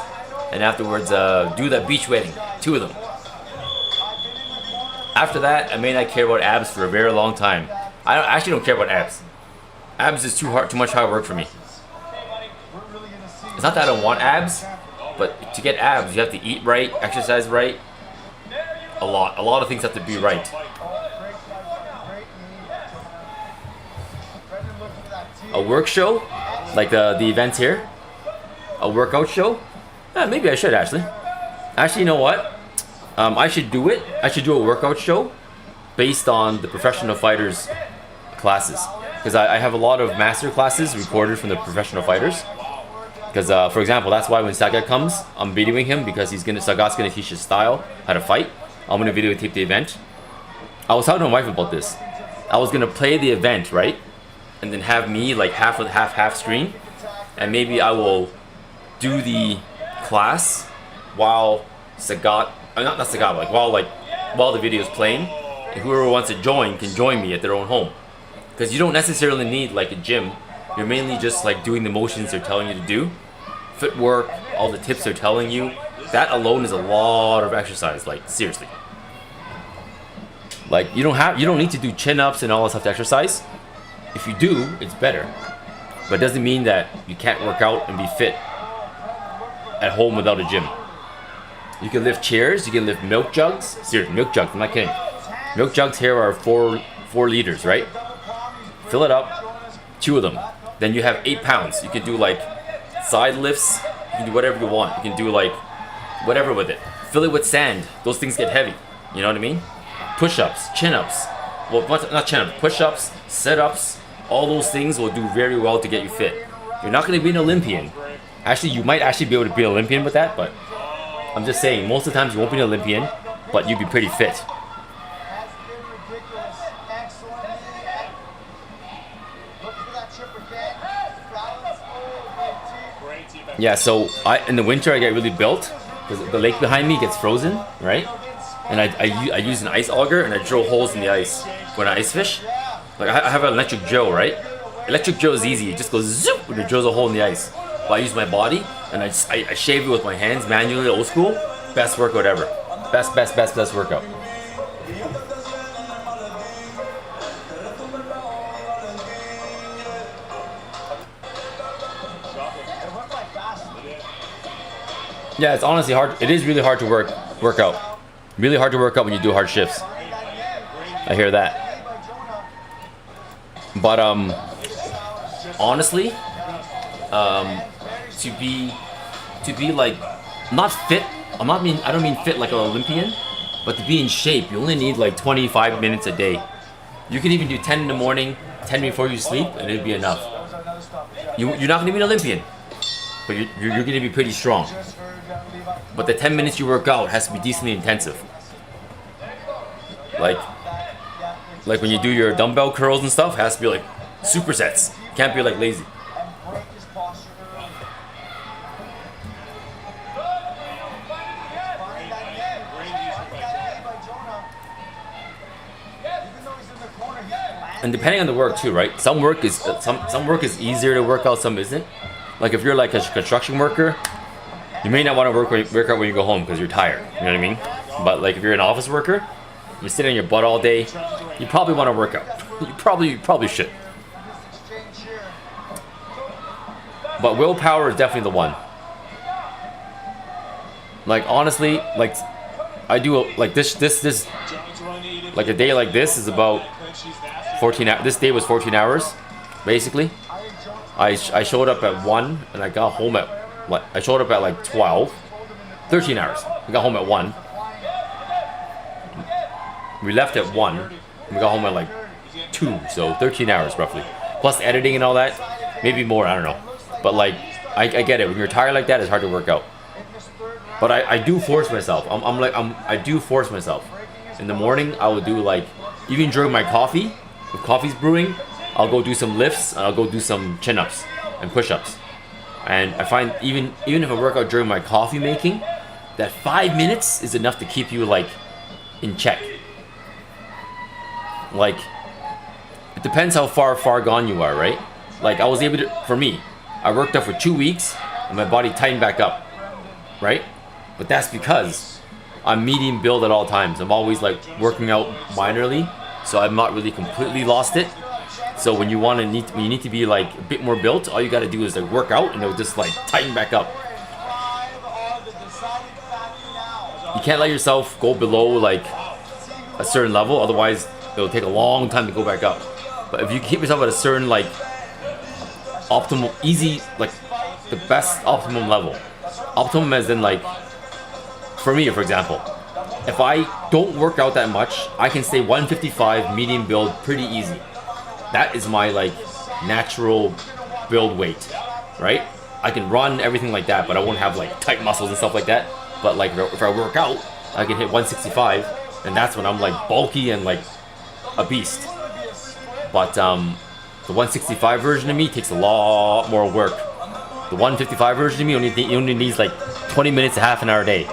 A: and afterwards do that beach wedding, 2 of them. After that, I may not care about abs for a very long time. I actually don't care about abs. Abs is too much hard work for me. It's not that I don't want abs, but to get abs, you have to eat right, exercise right. A lot of things have to be right. A work show, like the events here. A workout show. Maybe I should actually. Actually, you know what? I should do it. I should do a workout show based on the professional fighters classes, because I have a lot of master classes recorded from the professional fighters. Because for example, that's why when Sagat comes, I'm videoing him because Sagat's gonna teach his style, how to fight. I'm gonna videotape the event. I was telling my wife about this. I was gonna play the event, right, and then have me like half screen, and maybe I will do the class while Sagat, not Sagat, like while the video is playing, and whoever wants to join can join me at their own home. Because you don't necessarily need like a gym. You're mainly just like doing the motions they're telling you to do, footwork, all the tips they're telling you. That alone is a lot of exercise. Like seriously. Like you don't need to do chin-ups and all that stuff to exercise. If you do, it's better. But it doesn't mean that you can't work out and be fit at home without a gym. You can lift chairs, you can lift milk jugs. Seriously, milk jugs, I'm not kidding. Milk jugs here are 4 liters, right? Fill it up, 2 of them. Then you have 8 pounds. You can do like side lifts, you can do whatever you want. You can do like whatever with it. Fill it with sand. Those things get heavy. You know what I mean? Push-ups, chin-ups, well, not chin-ups, push-ups, sit-ups, all those things will do very well to get you fit. You're not going to be an Olympian. Actually, you might actually be able to be an Olympian with that, but I'm just saying, most of the times you won't be an Olympian, but you'll be pretty fit.
B: Has been ridiculous. Excellent knee. Looking for that tripper can. Balance. Oh, great team.
A: Yeah, so in the winter I get really built because the lake behind me gets frozen, right? And I use an ice auger and I drill holes in the ice when I ice fish. Like I have an electric drill, right? Electric drill is easy. It just goes zoop and it drills a hole in the ice. But I use my body and I shave it with my hands manually, old school. Best workout ever. Best workout. Yeah, it's honestly hard. It is really hard to work out. Really hard to work out when you do hard shifts. I hear that. But honestly, to be like not fit. I don't mean fit like an Olympian, but to be in shape, you only need like 25 minutes a day. You can even do 10 in the morning, 10 before you sleep, and it'd be enough. You're not gonna be an Olympian, but you're gonna be pretty strong. But the 10 minutes you work out has to be decently intensive. Like when you do your dumbbell curls and stuff, it has to be like supersets. Can't be like lazy. And depending on the work too, right? Some work is easier to work out, some isn't. Like if you're like a construction worker, you may not want to work out when you go home because you're tired. You know what I mean? But like if you're an office worker, you're sitting on your butt all day, you probably want to work out. You probably should. But willpower is definitely the one. Like honestly, like I do like this like a day like this is about 14 hours. This day was 14 hours, basically. I showed up at 1 and I got home at I showed up at like 12. 13 hours. I got home at 1. We left at 1. And we got home at like 2, so 13 hours roughly. Plus editing and all that. Maybe more, I don't know. But like, I get it. When you're tired like that, it's hard to work out. But I do force myself. I do force myself. In the morning, I will do like, even during my coffee, if coffee's brewing, I'll go do some lifts and I'll go do some chin-ups and push-ups. And I find even if I work out during my coffee making, that 5 minutes is enough to keep you like in check. Like, it depends how far gone you are, right? Like I was able to, for me, I worked out for 2 weeks and my body tightened back up, right? But that's because I'm medium build at all times. I'm always like working out minorly, so I've not really completely lost it. So when you need to be like a bit more built, all you got to do is like work out and it'll just like tighten back up. You can't let yourself go below like a certain level, otherwise it'll take a long time to go back up. But if you keep yourself at a certain like optimal, easy, like the best optimum level. Optimum as in like, for me, for example, if I don't work out that much, I can stay 155 medium build pretty easy. That is my like natural build weight, right? I can run everything like that, but I won't have like tight muscles and stuff like that. But like if I work out, I can hit 165, and that's when I'm like bulky and like a beast. But the 165 version of me takes a lot more work. The 155 version of me only needs like 20 minutes to half an hour a day.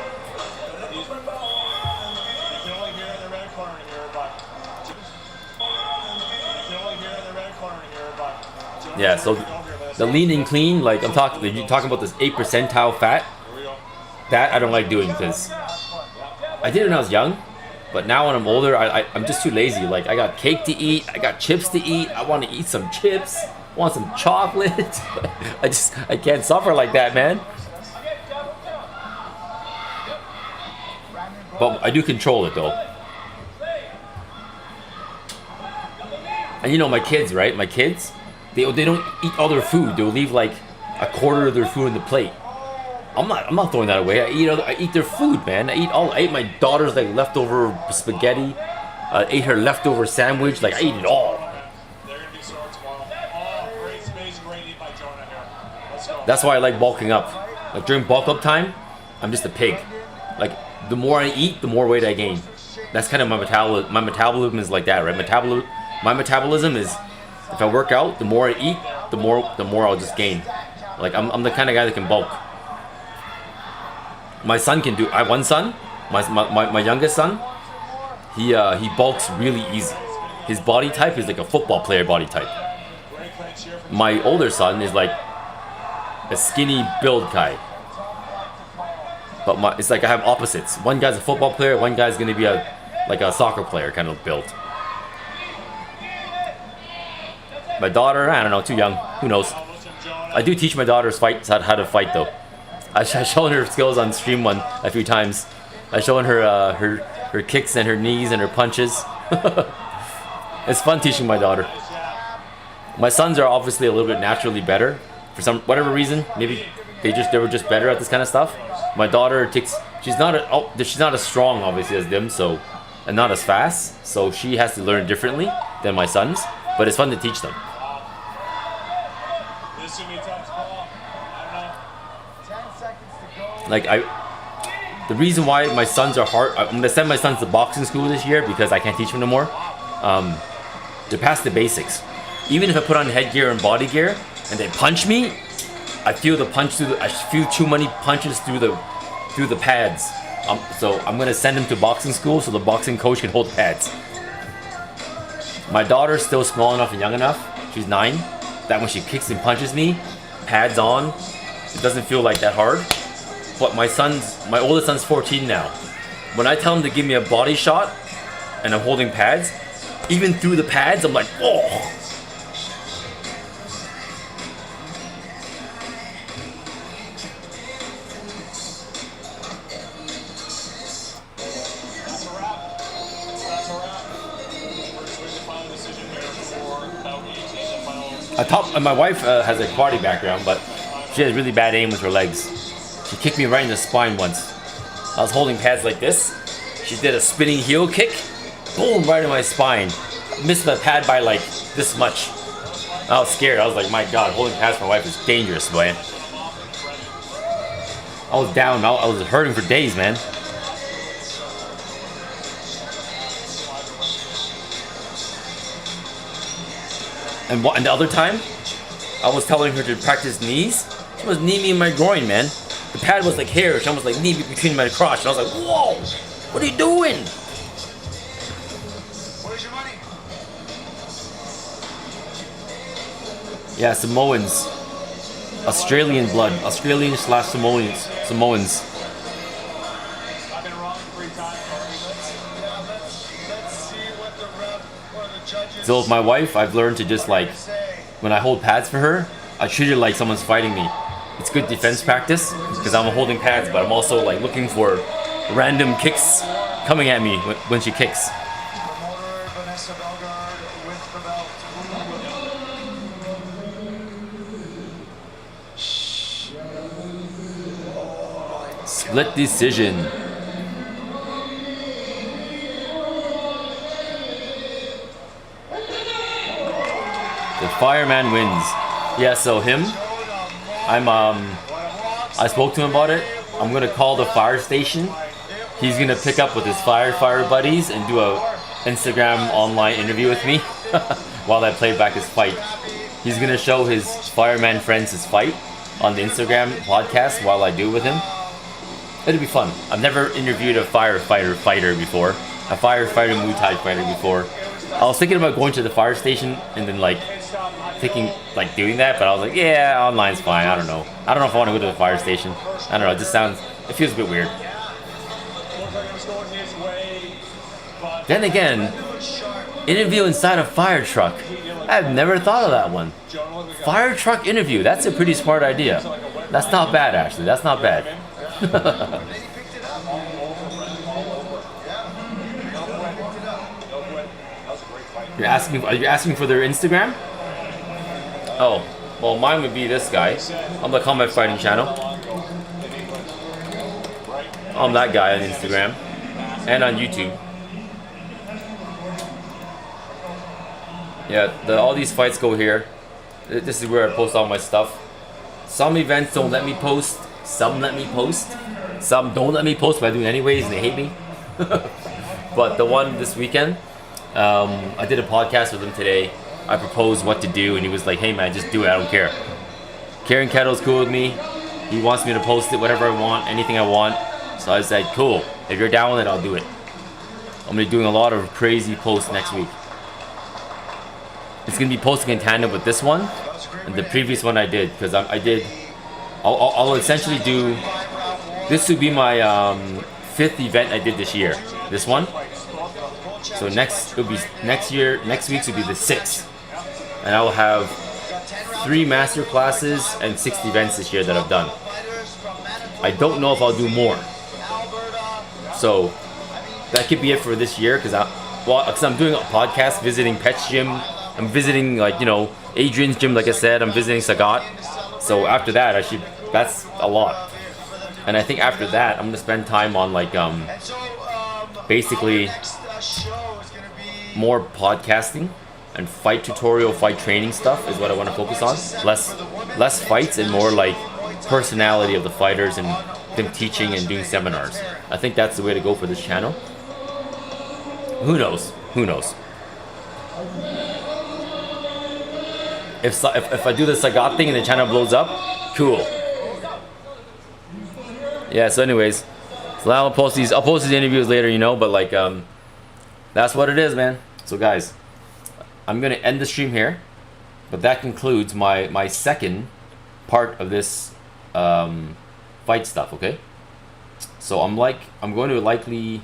A: Yeah, so the lean and clean, like you're talking about this 8 percentile fat, that I don't like doing because I did it when I was young, but now when I'm older, I'm just too lazy. Like I got cake to eat, I got chips to eat, I want to eat some chips, I want some chocolate. I can't suffer like that, man. But I do control it though. And you know my kids, right? My kids, they don't eat all their food. They'll leave like a quarter of their food on the plate. I'm not throwing that away. I eat their food, man. I ate my daughter's like leftover spaghetti. ate her leftover sandwich. Like I ate it all.
C: They're gonna be sore tomorrow. Oh, great space, great eat by Jonah here. Let's go.
A: That's why I like bulking up. Like during bulk up time, I'm just a pig. Like the more I eat, the more weight I gain. That's kind of my metabolism. My metabolism is like that, right? My metabolism is, if I work out, the more I eat, the more I'll just gain. Like I'm the kind of guy that can bulk. My son can do. I have one son, my youngest son. He bulks really easy. His body type is like a football player body type. My older son is like a skinny build guy. But it's like I have opposites. One guy's a football player, one guy's gonna be like a soccer player kind of build. My daughter, I don't know, too young. Who knows? I do teach my daughter's fights how to fight though. I shown her skills on stream a few times. I shown her her kicks and her knees and her punches. It's fun teaching my daughter. My sons are obviously a little bit naturally better for whatever reason. Maybe they were just better at this kind of stuff. My daughter she's not as strong obviously as them, so, and not as fast, so she has to learn differently than my sons. But it's fun to teach them. Like the reason why my sons are hard, I'm gonna send my sons to boxing school this year because I can't teach them no more. They're past the basics. Even if I put on headgear and body gear and they punch me, I feel the punch I feel too many punches through the pads. So I'm gonna send them to boxing school so the boxing coach can hold the pads. My daughter's still small enough and young enough, she's 9, that when she kicks and punches me, pads on, it doesn't feel like that hard. But my oldest son's 14 now. When I tell him to give me a body shot and I'm holding pads, even through the pads, I'm like, oh. My wife has a karate background, but she has really bad aim with her legs. She kicked me right in the spine once. I was holding pads like this. She did a spinning heel kick. Boom, right in my spine. Missed the pad by like this much. I was scared. I was like, my God, holding pads for my wife is dangerous, man. I was down. I was hurting for days, man. And the other time, I was telling her to practice knees. She was knee me in my groin, man. The pad was like hair. She almost like knee me between my crotch. And I was like, whoa, what are you doing?
B: Where's your money?
A: Yeah, Samoans. Australian blood. Australian/Samoans. Samoans.
C: I've been wrong 3 times already.
B: Let's see what the ref or the judges.
A: So with my wife, I've learned to just like, when I hold pads for her, I treat it like someone's fighting me. It's good defense practice because I'm holding pads, but I'm also like looking for random kicks coming at me when she kicks. Split decision. The fireman wins. Yeah, so him, I spoke to him about it. I'm gonna call the fire station. He's gonna pick up with his firefighter buddies and do a Instagram online interview with me while I play back his fight. He's gonna show his fireman friends his fight on the Instagram podcast while I do it with him. It'll be fun. I've never interviewed a fighter before. A firefighter Muay Thai fighter before. I was thinking about going to the fire station and then like doing that, but I was like, yeah, online's fine. I don't know if I want to go to the fire station. I don't know, it feels a bit weird. Then again, interview inside a fire truck. I've never thought of that one. Fire truck interview, that's a pretty smart idea. That's not bad, actually. That's not bad. Are you asking for their Instagram? Oh, well, mine would be this guy. I'm the Combat Fighting channel. I'm that guy on Instagram and on YouTube. Yeah, all these fights go here. This is where I post all my stuff. Some events don't let me post. Some let me post. Some don't let me post, but I do anyways, and they hate me. But the one this weekend, I did a podcast with him today. I proposed what to do, and he was like, "Hey man, just do it. I don't care." Karen Kettle's cool with me. He wants me to post it, whatever I want, anything I want. So I said, "Cool. If you're down with it, I'll do it." I'm gonna be doing a lot of crazy posts next week. It's gonna be posting in tandem with this one and the previous one I did, because I'll essentially do. This would be my 5th event I did this year. This one. So next week's would be the 6th, and I will have 3 master classes and 6 events this year that I've done. I don't know if I'll do more. So that could be it for this year, because I'm doing a podcast, visiting Pet's gym. I'm visiting, like, you know, Adrian's gym, like I said. I'm visiting Sagat. So after that, that's a lot. And I think after that, I'm gonna spend time on, like, basically more podcasting and fight tutorial, fight training stuff is what I want to focus on. Less fights and more like personality of the fighters and them teaching and doing seminars. I think that's the way to go for this channel. Who knows? Who knows? If I do the Sagat thing and the channel blows up, cool. Yeah. So anyways, so I'll post these interviews later, you know. But like, that's what it is, man. So guys, I'm gonna end the stream here, but that concludes my second part of this fight stuff. Okay. So I'm going to likely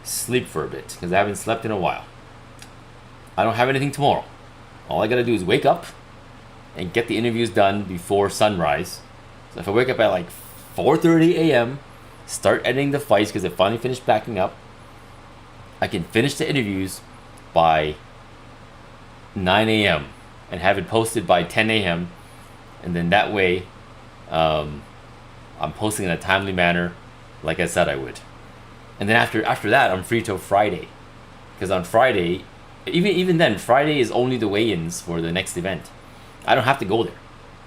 A: sleep for a bit because I haven't slept in a while. I don't have anything tomorrow. All I gotta do is wake up and get the interviews done before sunrise. So if I wake up at like 4:30 a.m., start editing the fights because I finally finished backing up, I can finish the interviews by 9 a.m. and have it posted by 10 a.m. And then that way, I'm posting in a timely manner, like I said I would. And then after that, I'm free till Friday, because on Friday, even then, Friday is only the weigh-ins for the next event. I don't have to go there,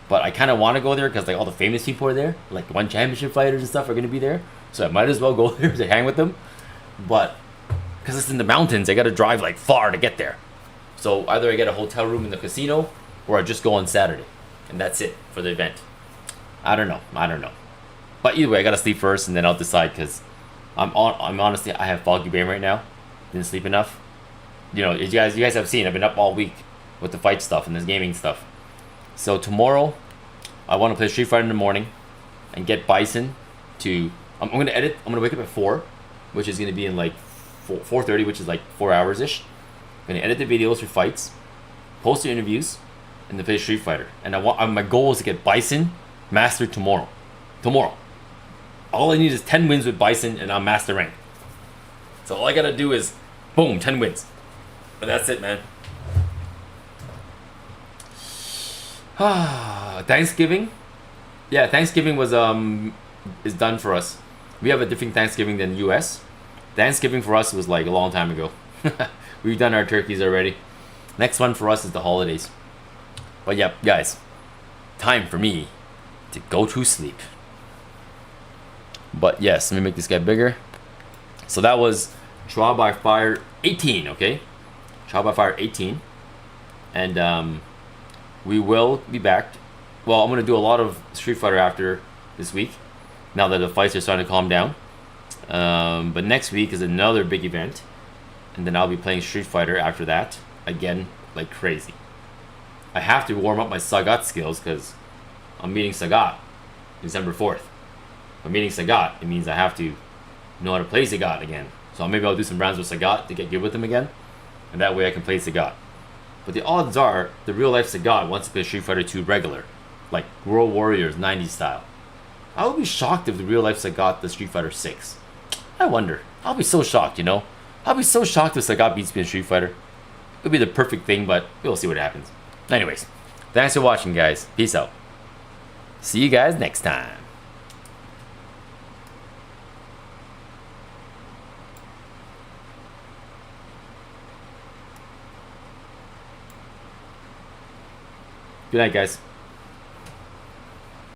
A: but I kind of want to go there because like all the famous people are there, like one championship fighters and stuff are gonna be there, so I might as well go there to hang with them. But because it's in the mountains, I gotta drive like far to get there. So either I get a hotel room in the casino, or I just go on Saturday, and that's it for the event. I don't know. But either way, I gotta sleep first, and then I'll decide, because I'm honestly, I have foggy brain right now. Didn't sleep enough. You know, you guys have seen, I've been up all week with the fight stuff and this gaming stuff. So tomorrow, I want to play Street Fighter in the morning and get Bison to. I'm gonna edit. I'm gonna wake up at 4, which is gonna be in like 4:30, which is like 4 hours ish. I'm gonna edit the videos for fights, post the interviews, and then play Street Fighter. And my goal is to get Bison mastered tomorrow. All I need is 10 wins with Bison, and I'm Master Rank. So all I gotta do is, boom, 10 wins. But that's it, man. Thanksgiving? Yeah, Thanksgiving was is done for us. We have a different Thanksgiving than US. Thanksgiving for us was like a long time ago. We've done our turkeys already. Next one for us is the holidays. But yeah, guys, time for me to go to sleep. But yes, let me make this guy bigger. So that was Trial by Fire 18, okay? Trial by Fire 18. And we will be back. Well, I'm going to do a lot of Street Fighter after this week, now that the fights are starting to calm down. But next week is another big event. And then I'll be playing Street Fighter after that. Again, like crazy. I have to warm up my Sagat skills because I'm meeting Sagat December 4th. If I'm meeting Sagat, it means I have to know how to play Sagat again. So maybe I'll do some rounds with Sagat to get good with him again. And that way I can play Sagat. But the odds are, the real life Sagat wants to play Street Fighter 2 regular. Like World Warriors 90s style. I would be shocked if the real life Sagat does Street Fighter 6. I wonder. I'll be so shocked, you know? I'll be so shocked if Sagat beats me in Street Fighter. It would be the perfect thing, but we'll see what happens. Anyways, thanks for watching, guys. Peace out. See you guys next time. Good night, guys.